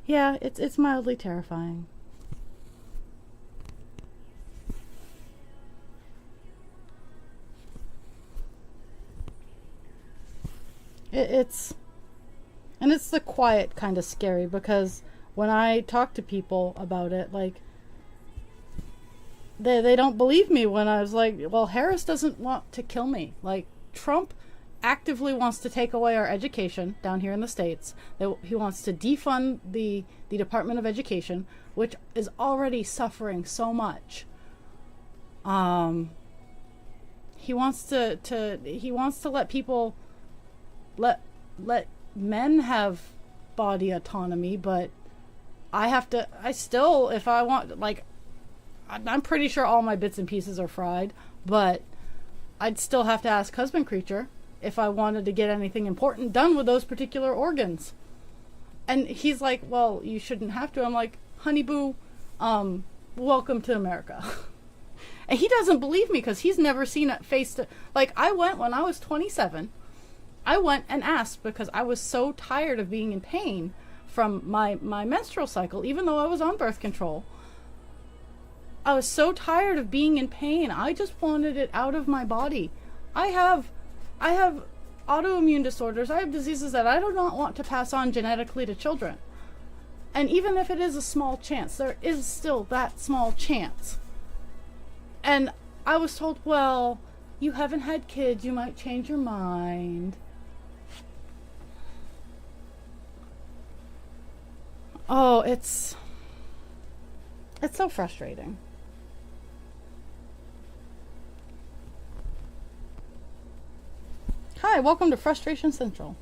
Yeah, it's mildly terrifying. It's the quiet kind of scary, because when I talk to people about it, like, they don't believe me when I was like, well, Harris doesn't want to kill me. Like, Trump actively wants to take away our education down here in the States. He wants to defund the Department of Education, which is already suffering so much. He wants to let people let men have body autonomy, but I still, if I want, like, I'm pretty sure all my bits and pieces are fried, but I'd still have to ask Husband Creature if I wanted to get anything important done with those particular organs. And he's like, well, you shouldn't have to. I'm like, honey boo, welcome to America. And he doesn't believe me because he's never seen it face to, like, I went when I was 27. I went and asked because I was so tired of being in pain from my menstrual cycle, even though I was on birth control. I was so tired of being in pain. I just wanted it out of my body. I have autoimmune disorders. I have diseases that I do not want to pass on genetically to children. And even if it is a small chance, there is still that small chance. And I was told, well, you haven't had kids, you might change your mind. Oh, it's so frustrating. Hi, welcome to Frustration Central.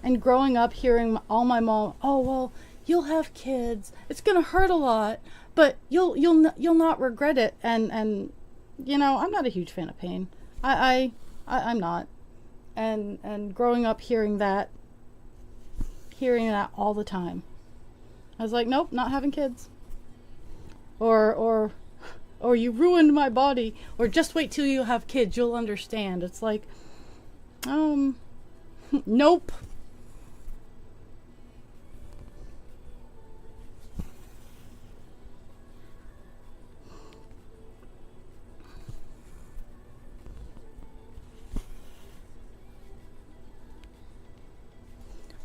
And growing up hearing all my mom, oh, well, you'll have kids. It's going to hurt a lot, but you'll not regret it. And you know, I'm not a huge fan of pain. I'm not. And growing up hearing that all the time. I was like, nope, not having kids. Or you ruined my body, or just wait till you have kids, you'll understand. It's like, nope.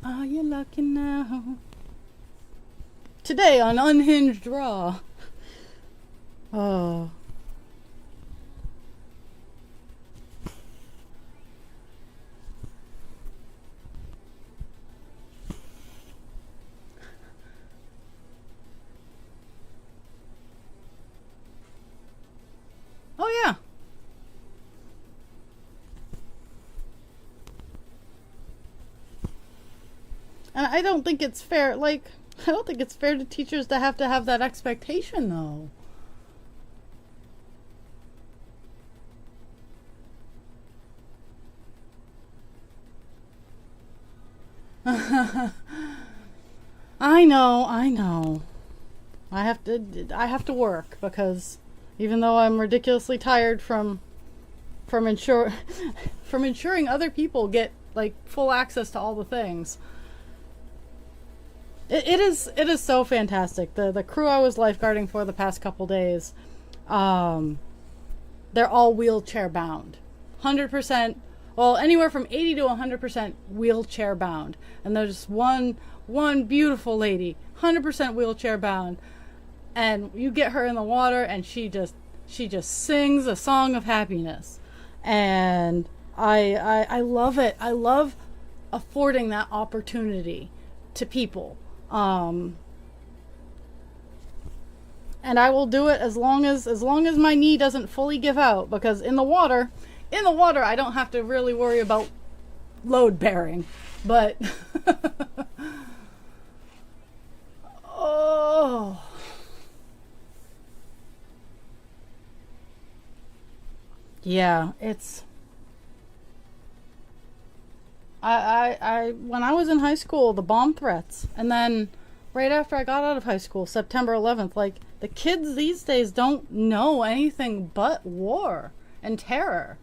Are you lucky now? Today on Unhinged Raw. Oh. Oh yeah. And I don't think it's fair, like, I don't think it's fair to teachers to have that expectation, though. I know. I have to work because even though I'm ridiculously tired from ensuring other people get like full access to all the things. It is so fantastic. The crew I was lifeguarding for the past couple days, they're all wheelchair bound. 100%, well, anywhere from 80 to 100% wheelchair bound. And there's one beautiful lady, 100% wheelchair bound. And you get her in the water and she just sings a song of happiness. And I love it. I love affording that opportunity to people. And I will do it as long as my knee doesn't fully give out, because in the water I don't have to really worry about load bearing, but oh, yeah, it's I when I was in high school, the bomb threats, and then right after I got out of high school, September 11th, like, the kids these days don't know anything but war and terror.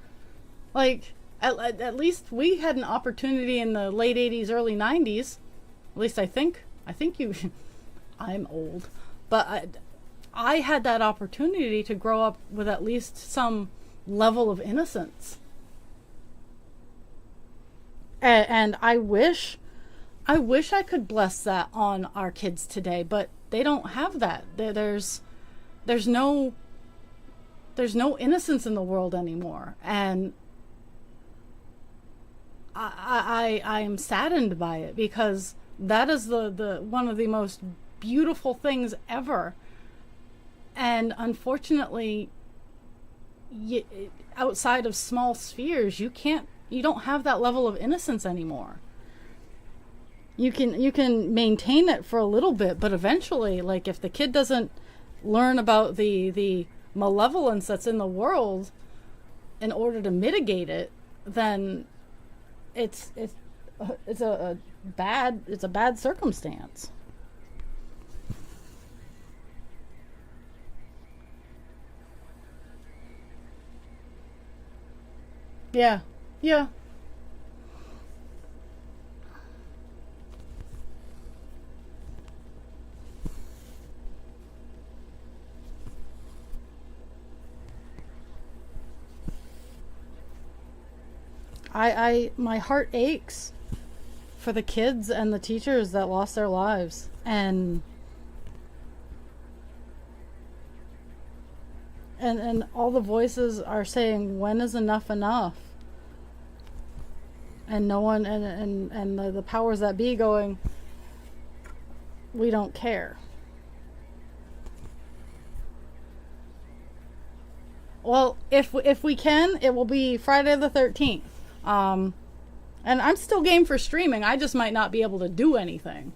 Like, at least we had an opportunity in the late 80s, early 90s. At least I think you, I'm old, but I had that opportunity to grow up with at least some level of innocence. And I wish I could bless that on our kids today, but they don't have that. There's there's no innocence in the world anymore, and I am saddened by it, because that is the one of the most beautiful things ever. And unfortunately, outside of small spheres, you don't have that level of innocence anymore. You can maintain it for a little bit, but eventually, like, if the kid doesn't learn about the malevolence that's in the world in order to mitigate it, then it's a bad circumstance. Yeah. Yeah. My heart aches for the kids and the teachers that lost their lives, and all the voices are saying, when is enough enough? And no one, and the powers that be going, we don't care. Well, if we can, it will be Friday the 13th. And I'm still game for streaming. I just might not be able to do anything.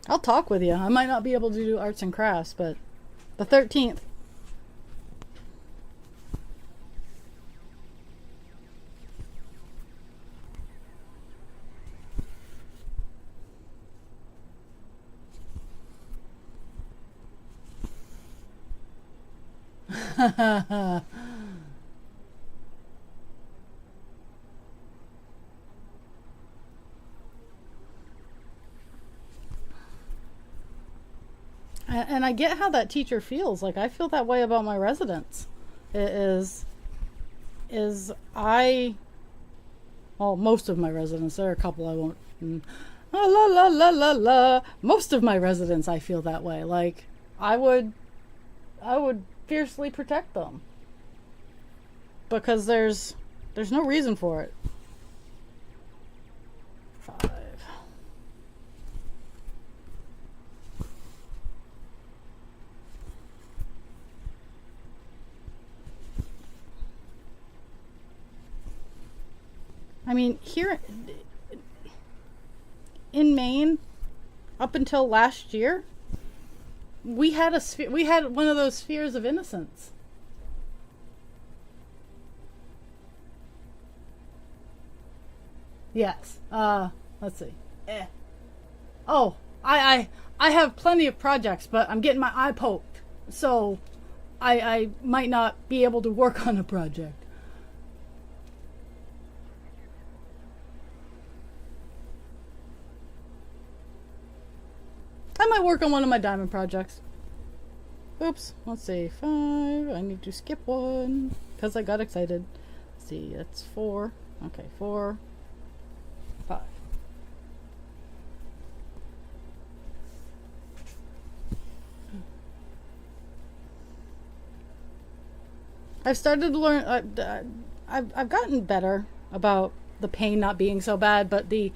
I'll talk with you. I might not be able to do arts and crafts, but the 13th. And I get how that teacher feels. Like, I feel that way about my residents. It is I well, most of my residents. There are a couple I won't. La la la la la. Most of my residents, I feel that way. Like, I would fiercely protect them, because there's no reason for it. 5. I mean, here in Maine, up until last year, we had one of those spheres of innocence. Yes. Let's see. Oh, I have plenty of projects, but I'm getting my eye poked, so I might not be able to work on a project. I might work on one of my diamond projects. Oops. Let's see. 5. I need to skip one because I got excited. Let's see. That's 4. Okay, 4, 5. I've started to learn. I've gotten better about the pain not being so bad, but the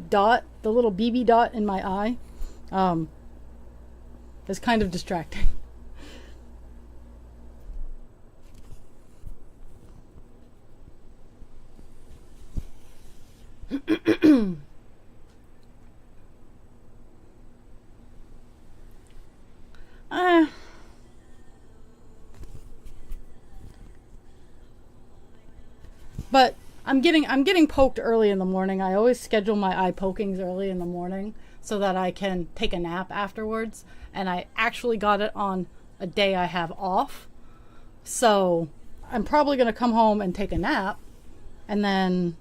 dot, the little BB dot in my eye, is kind of distracting. But I'm getting poked early in the morning. I always schedule my eye pokings early in the morning so that I can take a nap afterwards. And I actually got it on a day I have off. So I'm probably going to come home and take a nap, and then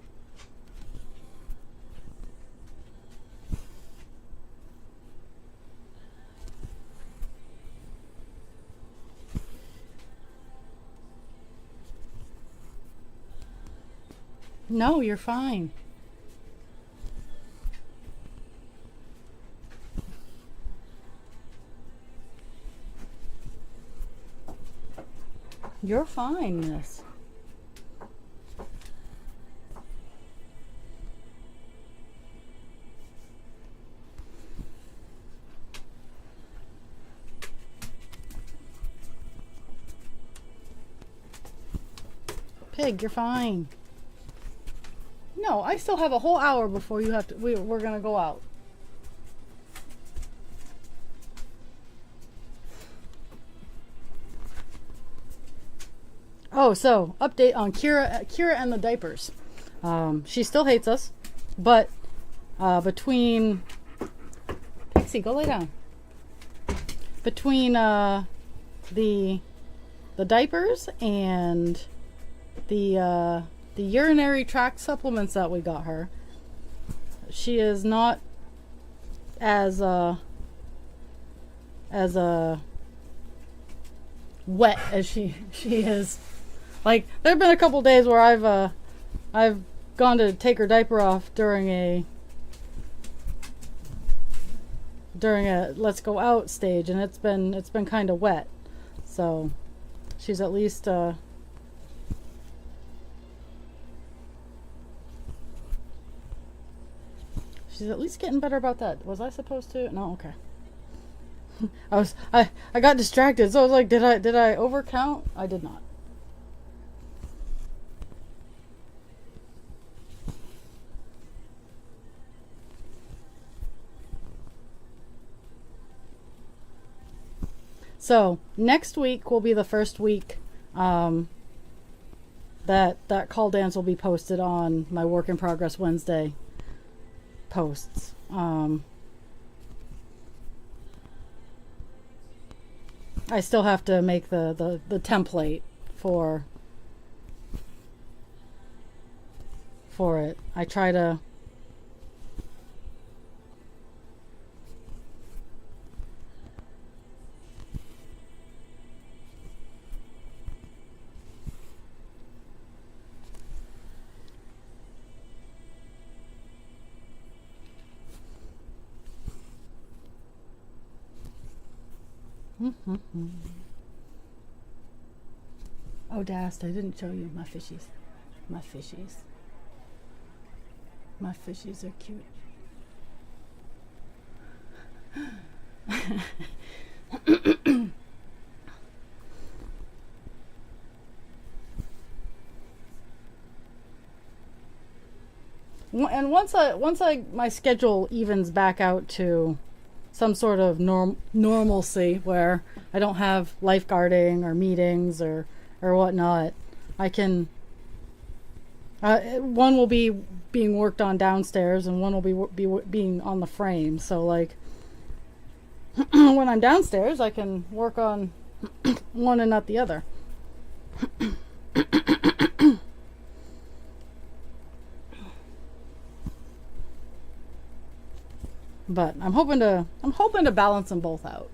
No, you're fine. You're fine, miss. Pig, you're fine. No, I still have a whole hour before you have to. We're gonna go out. Oh, so update on Kira and the diapers. She still hates us, but between Pixie, go lay down. Between the diapers and the urinary tract supplements that we got her, she is not as wet as she is. Like, there have been a couple days where I've gone to take her diaper off during a let's go out stage, and it's been kind of wet. So she's at least getting better about that. Was I supposed to? No, okay. I got distracted, so I was like, did I overcount? I did not. So next week will be the first week that call dance will be posted on my Work in Progress Wednesday posts. I still have to make the template for it. I try to Oh, Dast, I didn't show you my fishies. My fishies. My fishies are cute. And once my schedule evens back out to some sort of normalcy where I don't have lifeguarding or meetings or whatnot, I can. One will be being worked on downstairs, and one will be being on the frame. So, like, when I'm downstairs, I can work on one and not the other. But I'm hoping to balance them both out.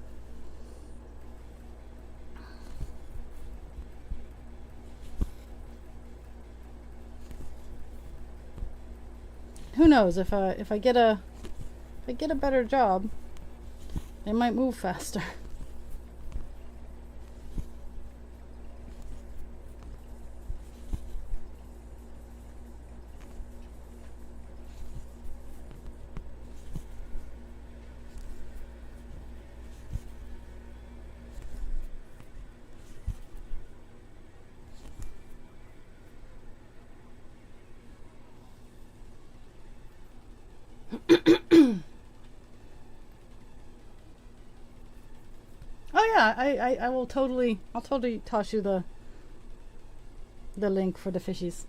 Who knows, if I get a better job, they might move faster. Oh yeah, I will totally. I'll totally toss you the link for the fishies.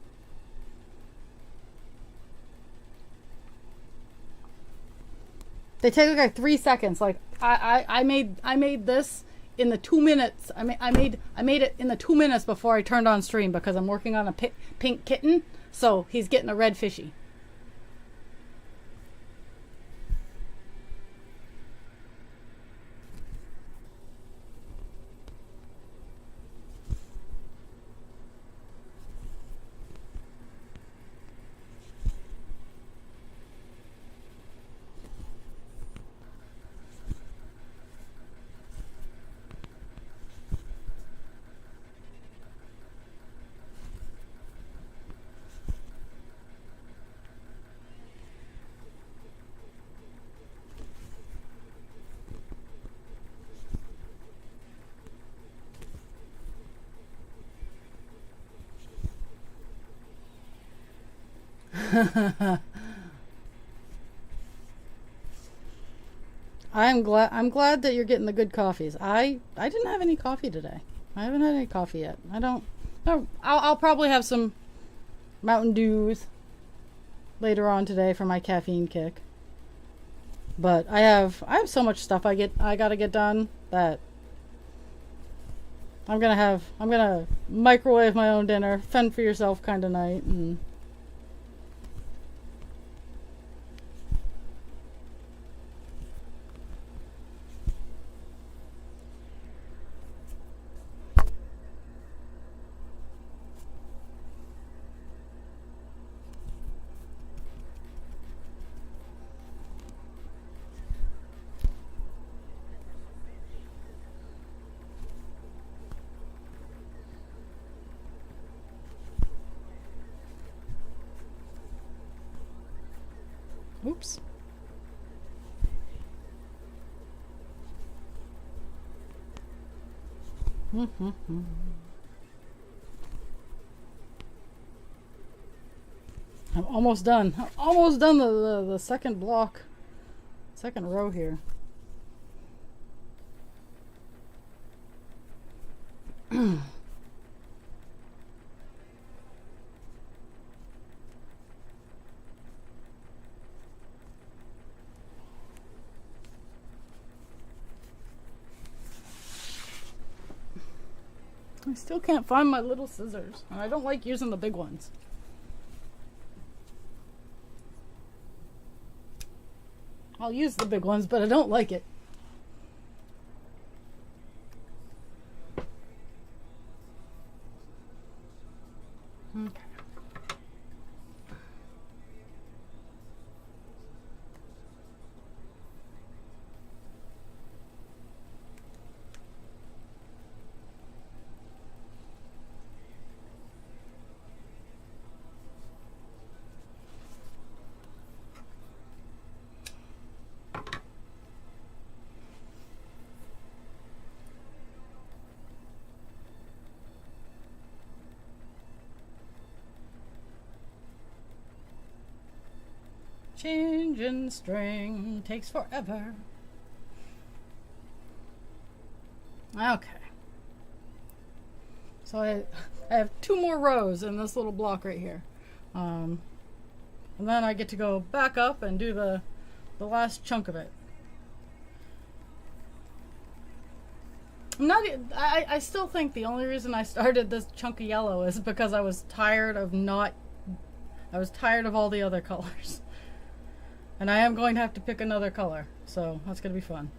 They take like 3 seconds. Like I made this in the 2 minutes. I made it in the 2 minutes before I turned on stream because I'm working on a pink kitten, so he's getting a red fishy. I'm glad that you're getting the good coffees. I didn't have any coffee today. I haven't had any coffee yet. I don't. No, I'll probably have some Mountain Dews later on today for my caffeine kick. But I have so much stuff I gotta get done that I'm gonna microwave my own dinner, fend for yourself kind of night, and oops. I'm almost done. I'm almost done the second block, second row here. I still can't find my little scissors, and I don't like using the big ones. I'll use the big ones, but I don't like it. Okay. Changing string takes forever. Okay. So I have 2 more rows in this little block right here. And then I get to go back up and do the last chunk of it. I still think the only reason I started this chunk of yellow is because I was tired of all the other colors. And I am going to have to pick another color, so that's going to be fun.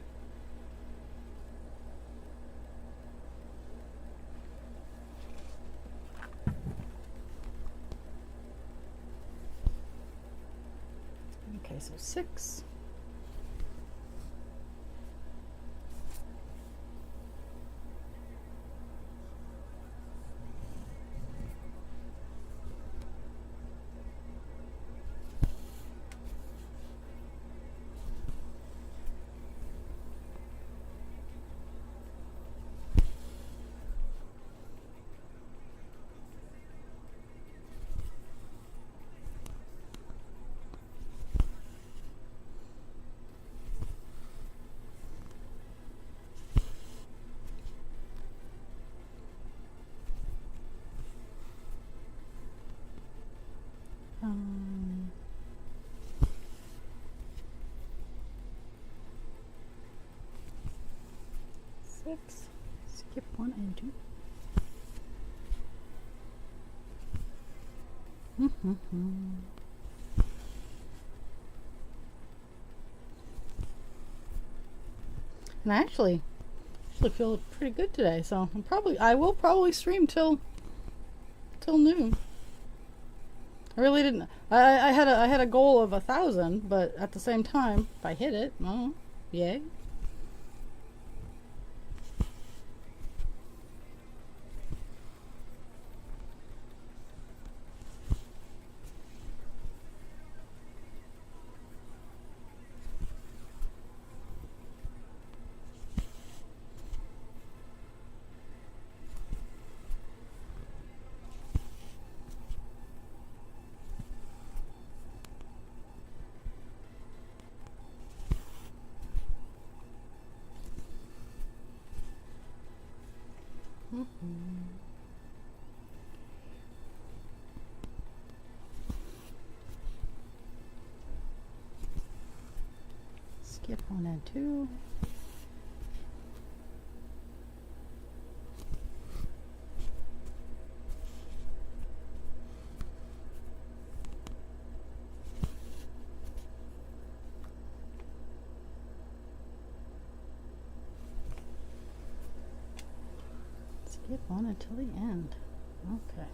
Okay, so 6. Six. Skip 1 and 2. And I actually feel pretty good today, so I will probably stream till noon. I really didn't. I had a goal of 1,000, but at the same time, if I hit it, oh, yay. Skip 1 and 2. Skip on until the end. Okay.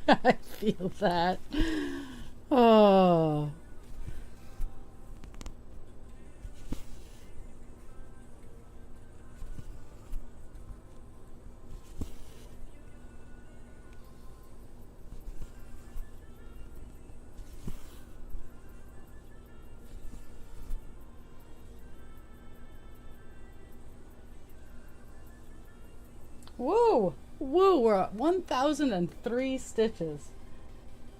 I feel that. Oh. Woo! Woo! We're at 1,003 stitches.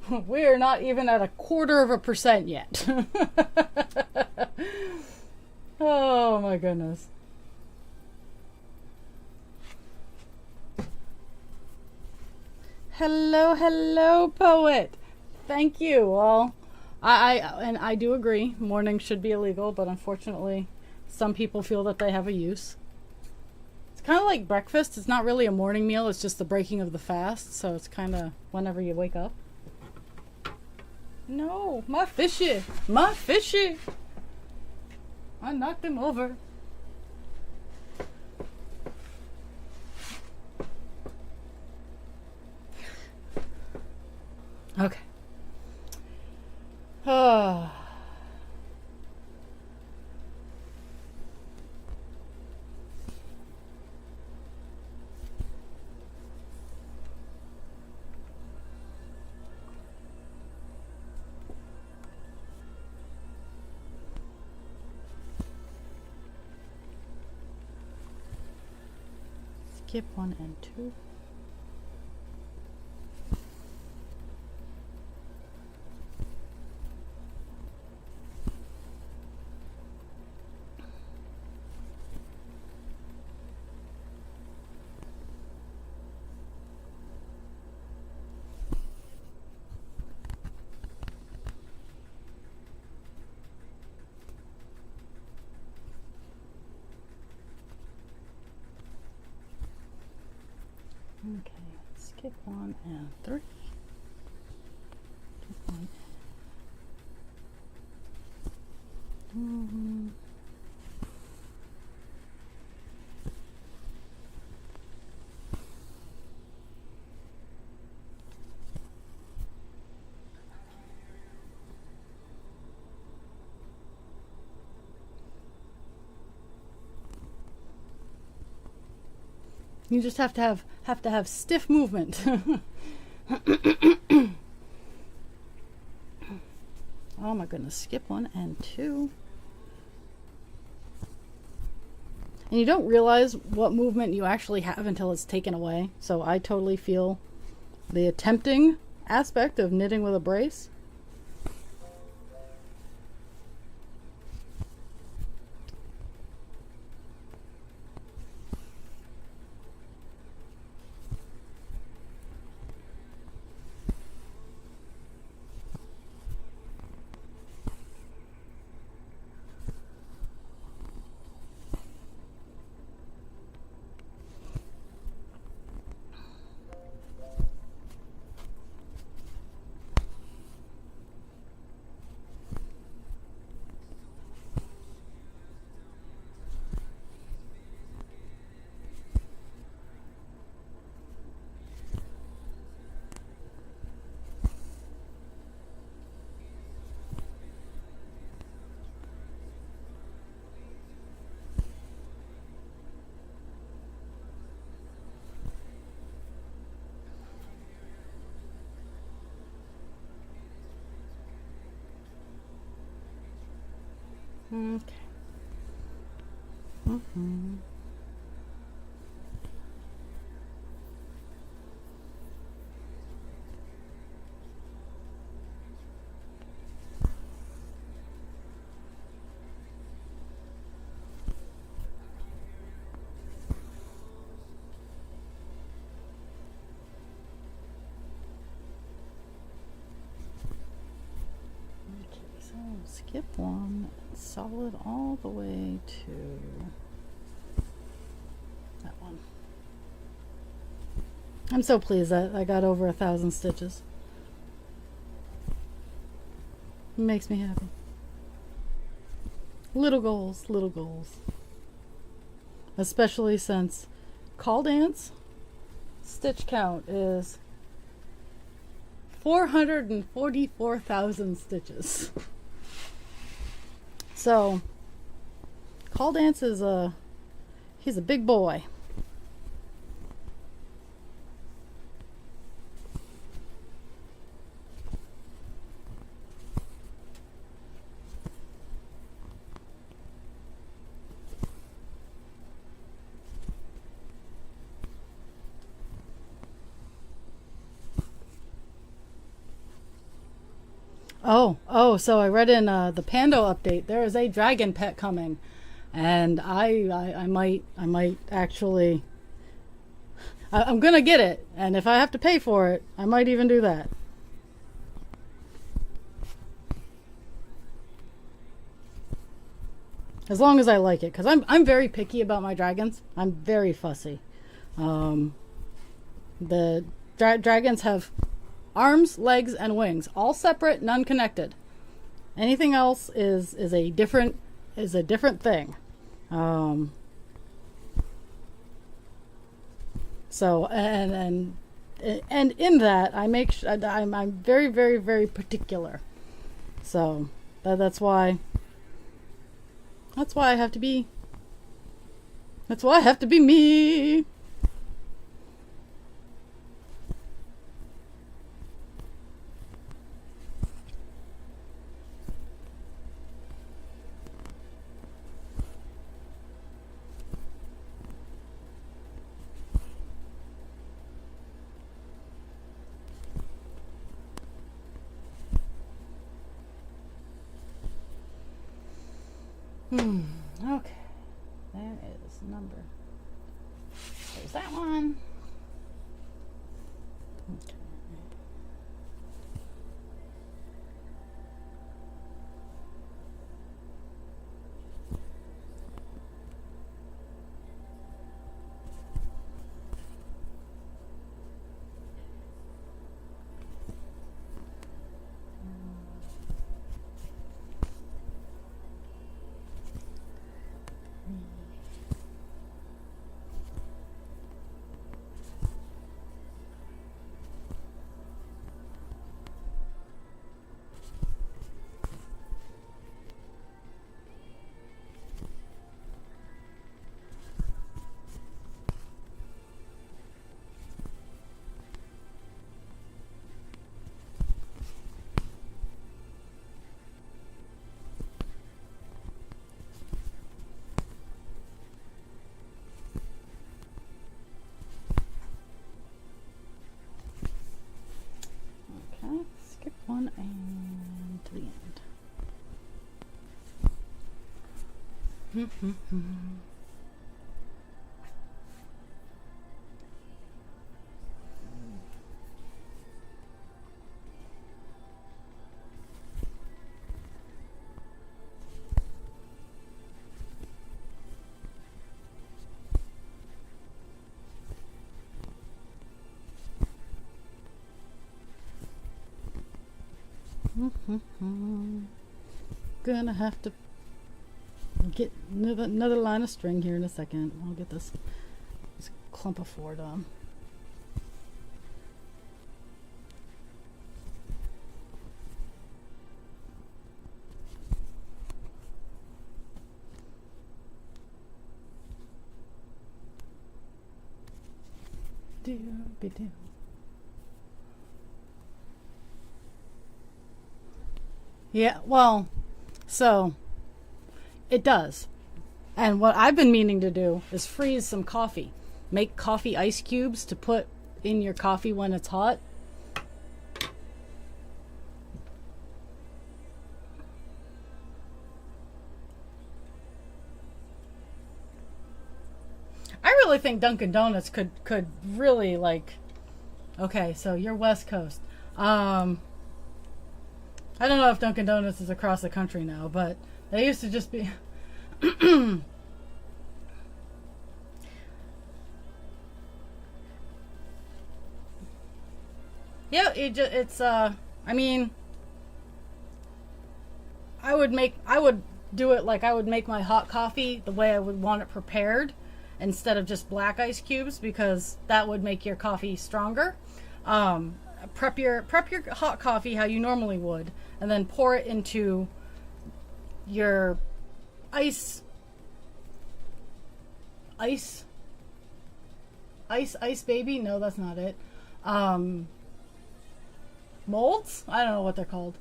We're not even at 1/4% yet. Oh my goodness. Hello, hello, poet. Thank you. Well, I do agree. Mornings should be illegal, but unfortunately, some people feel that they have a use. Kind of like breakfast. It's not really a morning meal. It's just the breaking of the fast. So it's kind of whenever you wake up. No, my fishy. My fishy. I knocked him over. Okay. Ah. Skip 1 and 2. Okay, skip 1 and 3. Skip 1. You just have to have stiff movement. Oh my goodness, skip 1 and 2. And you don't realize what movement you actually have until it's taken away. So I totally feel the attempting aspect of knitting with a brace. Okay. Mm-hmm. Okay, so skip one, solid all the way to that one. I'm so pleased that I got over 1,000 stitches. It makes me happy. Little goals, little goals. Especially since call dance stitch count is 444,000 stitches. So call dance is he's a big boy. So I read in the Pando update there is a dragon pet coming, and I might actually I'm gonna get it, and if I have to pay for it, I might even do that. As long as I like it, because I'm very picky about my dragons. I'm very fussy. The dragons have arms, legs, and wings, all separate, none connected. Anything else is a different thing. So and in that I make I'm very very very particular. So that's why I have to be. That's why I have to be me. Okay. There is number. There's that one. Okay. Skip one and to the end. Gonna have to get another line of string here in a second. I'll get this clump of 4 done. Do. Yeah, well, so It does. And what I've been meaning to do is freeze some coffee. Make coffee ice cubes to put in your coffee when it's hot. I really think Dunkin' Donuts could really like. Okay, so you're West Coast. I don't know if Dunkin' Donuts is across the country now, but they used to just be. Yeah, it's I mean, I would do it like I would make my hot coffee the way I would want it prepared instead of just black ice cubes, because that would make your coffee stronger. Prep your hot coffee how you normally would, and then pour it into your ice baby. No, that's not it. Molds? I don't know what they're called.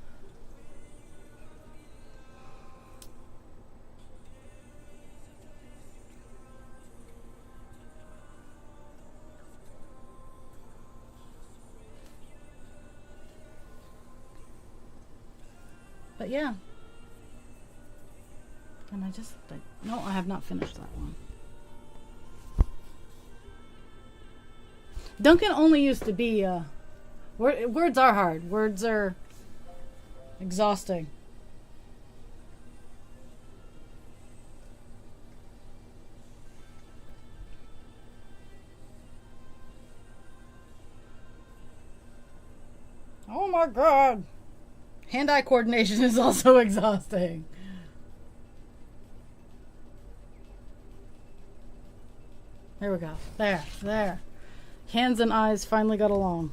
But yeah. And no, I have not finished that one. Duncan only used to be, words are hard. Words are exhausting. Oh my God. Hand-eye coordination is also exhausting. There we go. There. Hands and eyes finally got along.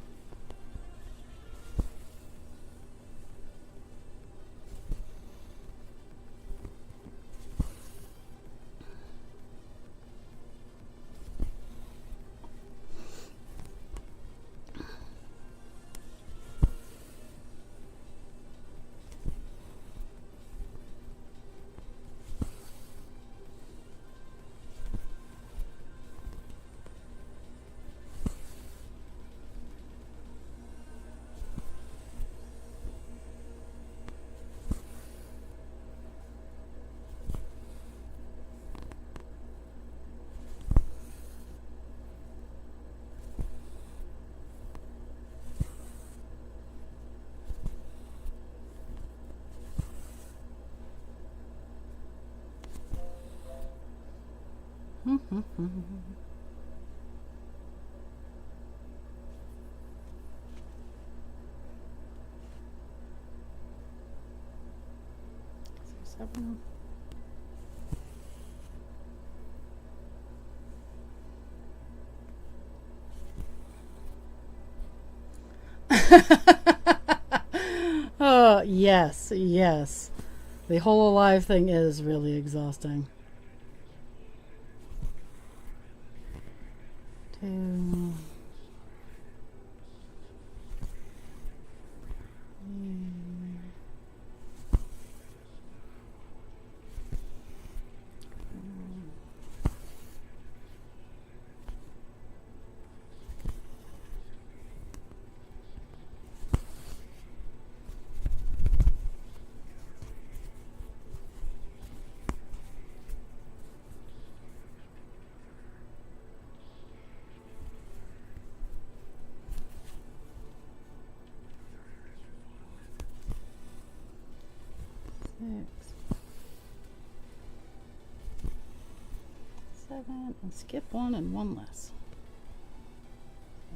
Seven. Oh, yes. The whole alive thing is really exhausting. 2. And skip 1 and 1 less.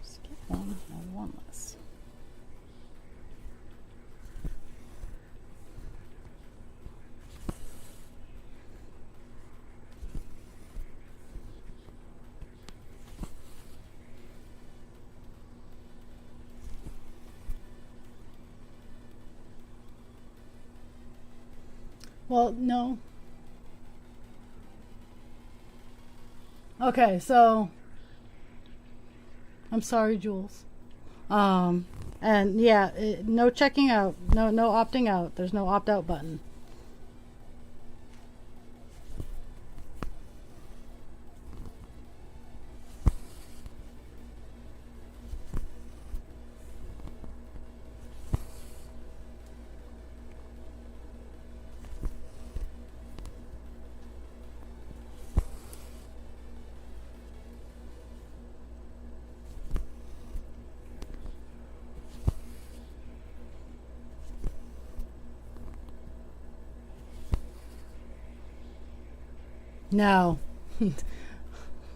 Skip 1 and 1 less. Well, no. Okay, so I'm sorry, Jules. And yeah, no checking out, no opting out. There's no opt out button. Now,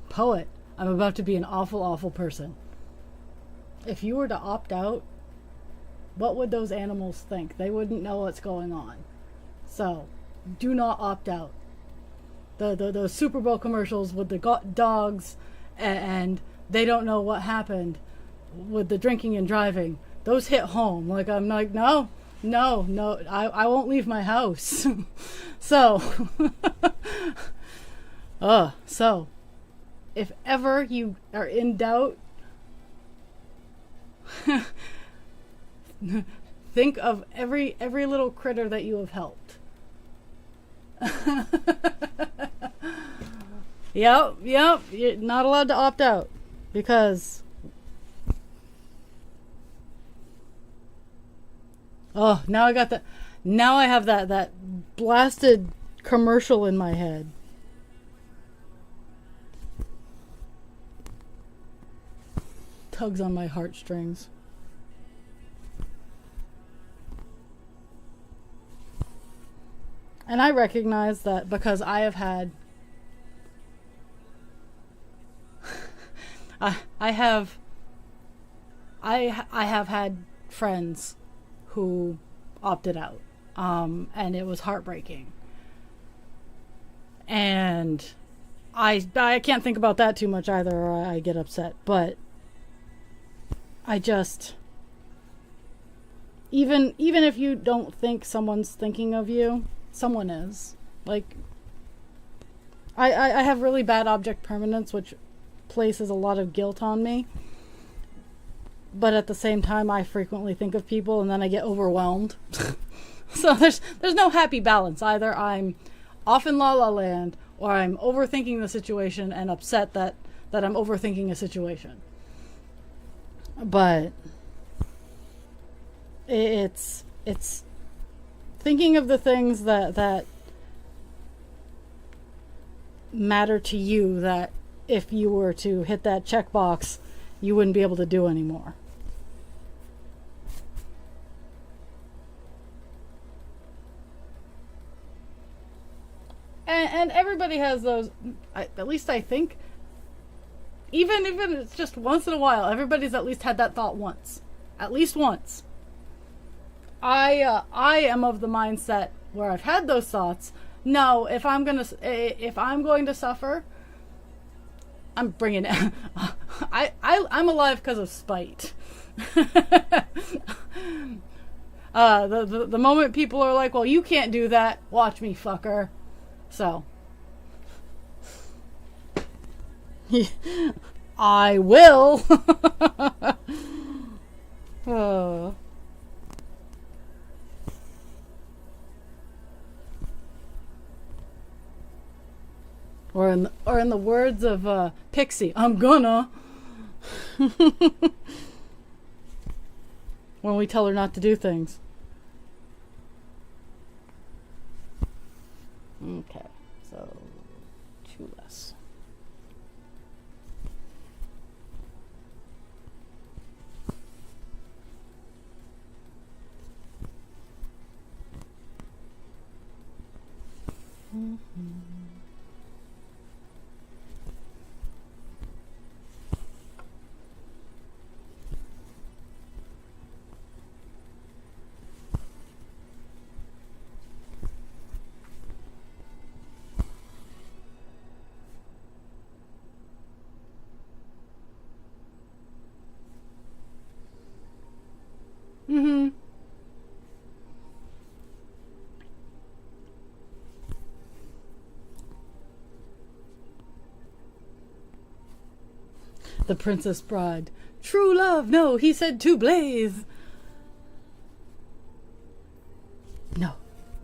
poet, I'm about to be an awful, awful person. If you were to opt out, what would those animals think? They wouldn't know what's going on. So, do not opt out. The Super Bowl commercials with the dogs and they don't know what happened with the drinking and driving. Those hit home. Like, I'm like, no, I won't leave my house. So, so, if ever you are in doubt, think of every little critter that you have helped. Yep, you're not allowed to opt out because now I have that blasted commercial in my head. Tugs on my heartstrings. And I recognize that because I have had I have had friends who opted out, and it was heartbreaking. And I can't think about that too much either, or I get upset. But I just, even if you don't think someone's thinking of you, someone is. Like, I have really bad object permanence, which places a lot of guilt on me. But at the same time, I frequently think of people and then I get overwhelmed. So there's no happy balance. Either I'm off in la la land or I'm overthinking the situation and upset that I'm overthinking a situation. But it's thinking of the things that matter to you, that if you were to hit that checkbox, you wouldn't be able to do anymore. And everybody has those, at least I think, even if it's just once in a while, everybody's at least had that thought once. At least once. I am of the mindset where I've had those thoughts. No, if I'm going to suffer, I'm bringing it. I'm alive because of spite. The moment people are like, well, you can't do that, watch me, fucker. So, I will. Oh. Or in the words of Pixie, I'm gonna. When we tell her not to do things. Okay, so 2 less. Mm-hmm. Mm-hmm. The Princess Bride. True love. No, he said to blaze.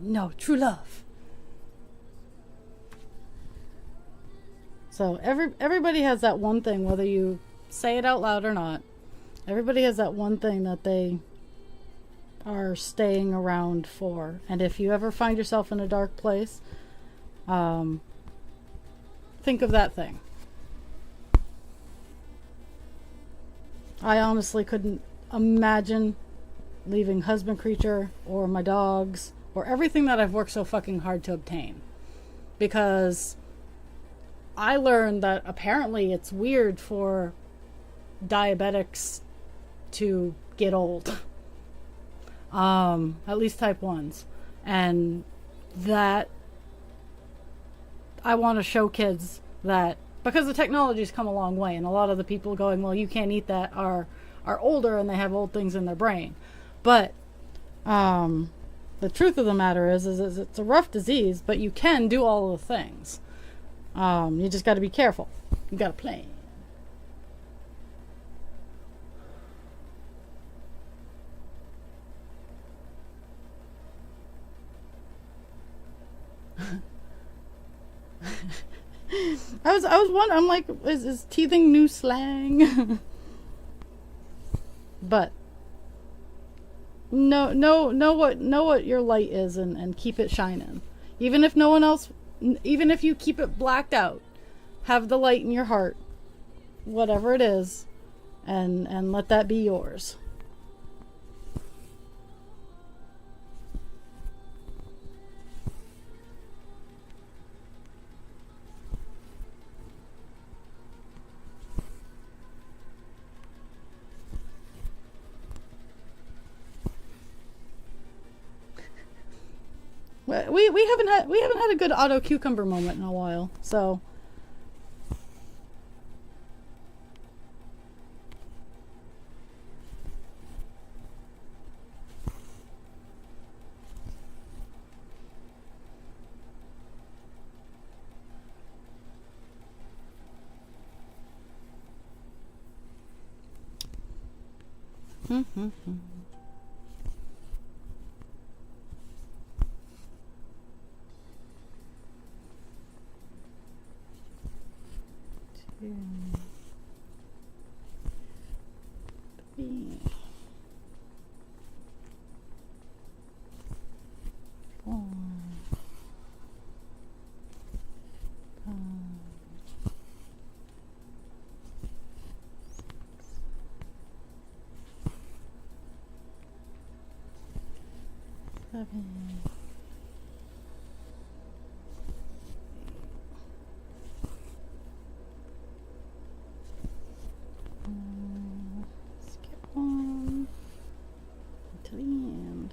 No, true love. So everybody has that one thing, whether you say it out loud or not. Everybody has that one thing that they are staying around for. And if you ever find yourself in a dark place, think of that thing. I honestly couldn't imagine leaving husband creature or my dogs or everything that I've worked so fucking hard to obtain. Because I learned that apparently it's weird for diabetics to get old. At least type 1s. And that I want to show kids that, because the technology's come a long way, and a lot of the people going, well, you can't eat that, are older and they have old things in their brain. But the truth of the matter is it's a rough disease, but you can do all the things. You just got to be careful. You got to plan. I was wondering, I'm like, is teething new slang? But know what your light is, and keep it shining. Even if no one else, even if you keep it blacked out, have the light in your heart, whatever it is, and let that be yours. We haven't had a good auto cucumber moment in a while, so. Skip one to the end.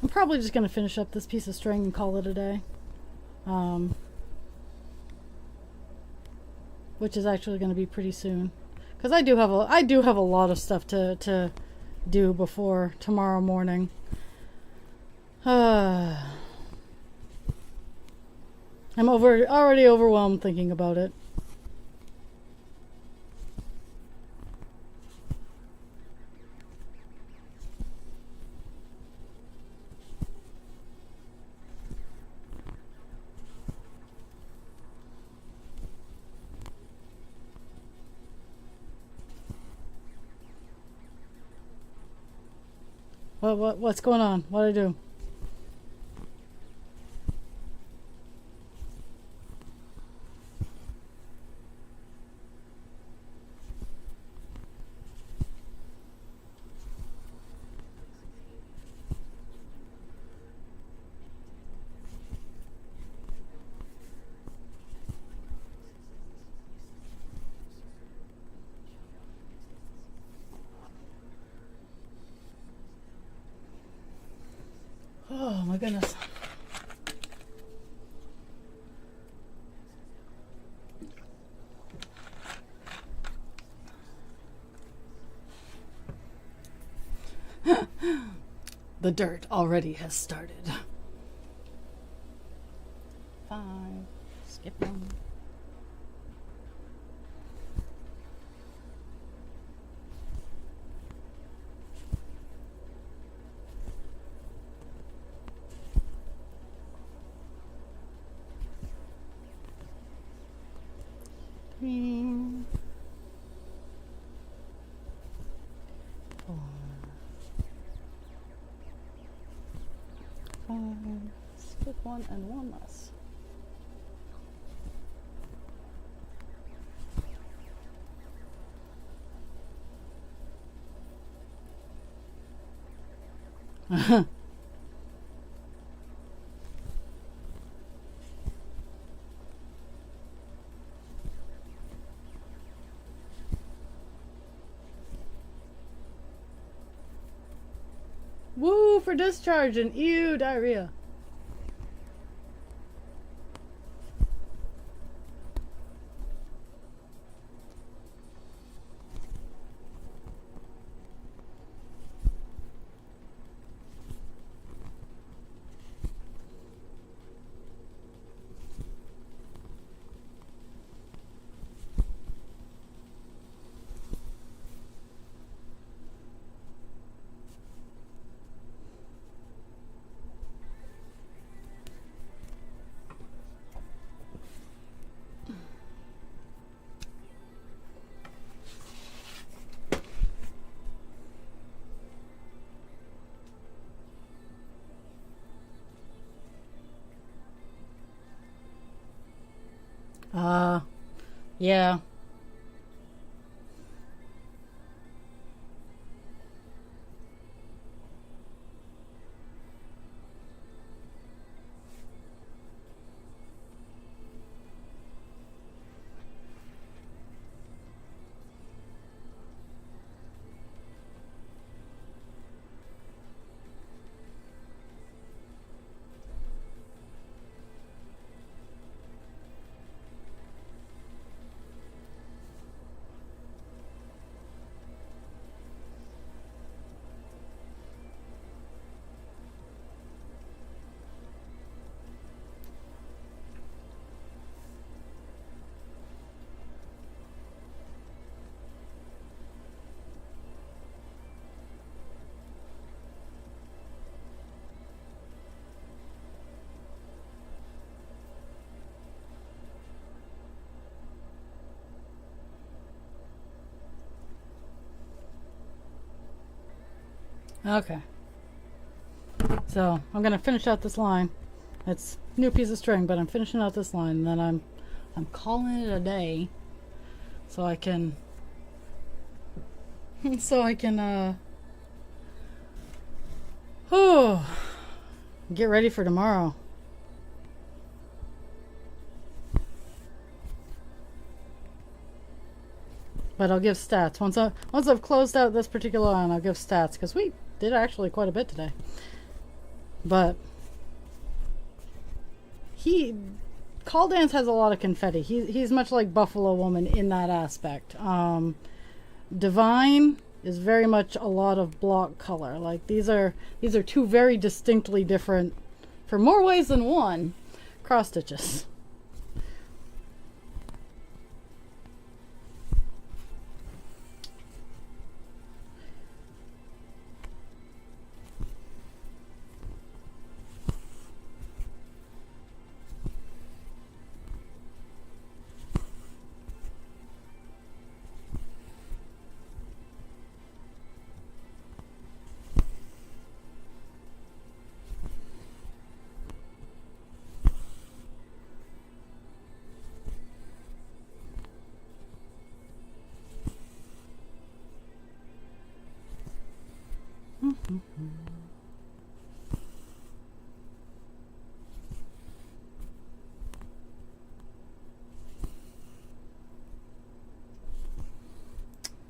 I'm probably just going to finish up this piece of string and call it a day. Which is actually going to be pretty soon, because I do have a lot of stuff to do before tomorrow morning. I'm already overwhelmed thinking about it. What's going on? What'd I do? Oh my goodness. The dirt already has started. 5. Skip one. one and one less. Woo for discharge and ew diarrhea. Yeah. Okay. So I'm gonna finish out this line. It's a new piece of string, but I'm finishing out this line, and then I'm calling it a day, so I can get ready for tomorrow. But I'll give stats once I've closed out this particular line. I'll give stats because we did actually quite a bit today. But Call Dance has a lot of confetti. He's much like Buffalo Woman in that aspect. Divine is very much a lot of block color. Like these are two very distinctly different, for more ways than one, cross stitches.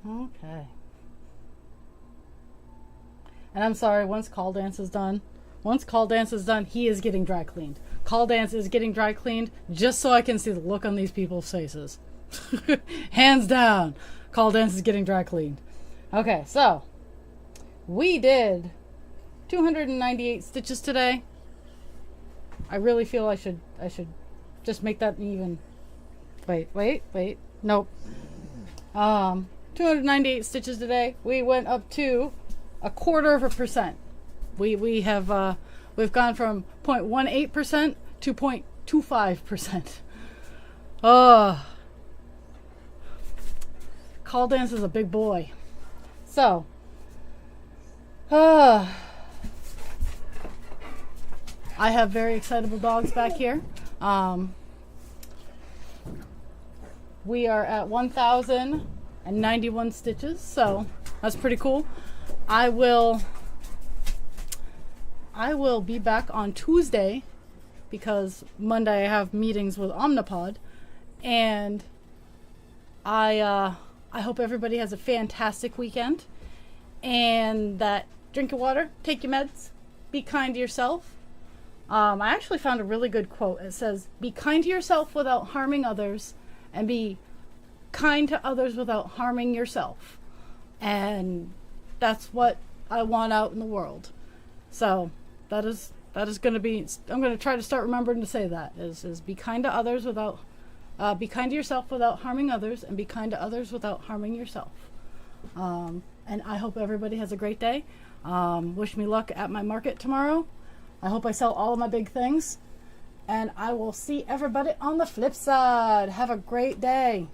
Okay. And I'm sorry, once Call Dance is done, he is getting dry cleaned. Call Dance is getting dry cleaned just so I can see the look on these people's faces. Hands down, Call Dance is getting dry cleaned. Okay, so we did 298 stitches today. I really feel I should just make that even. Wait. Nope. 298 stitches today. We went up to 0.25%. We've gone from 0.18% to 0.25%. Call Dance is a big boy. So, I have very excitable dogs back here. We are at 1,091 stitches, so that's pretty cool. I will be back on Tuesday because Monday I have meetings with Omnipod, and I hope everybody has a fantastic weekend, and that drink your water, take your meds, be kind to yourself. I actually found a really good quote. It says, be kind to yourself without harming others, and be kind to others without harming yourself. And that's what I want out in the world. So that is going to be, I'm going to try to start remembering to say that, is be kind to others without, be kind to yourself without harming others, and be kind to others without harming yourself. And I hope everybody has a great day. Wish me luck at my market tomorrow. I hope I sell all of my big things. And I will see everybody on the flip side. Have a great day.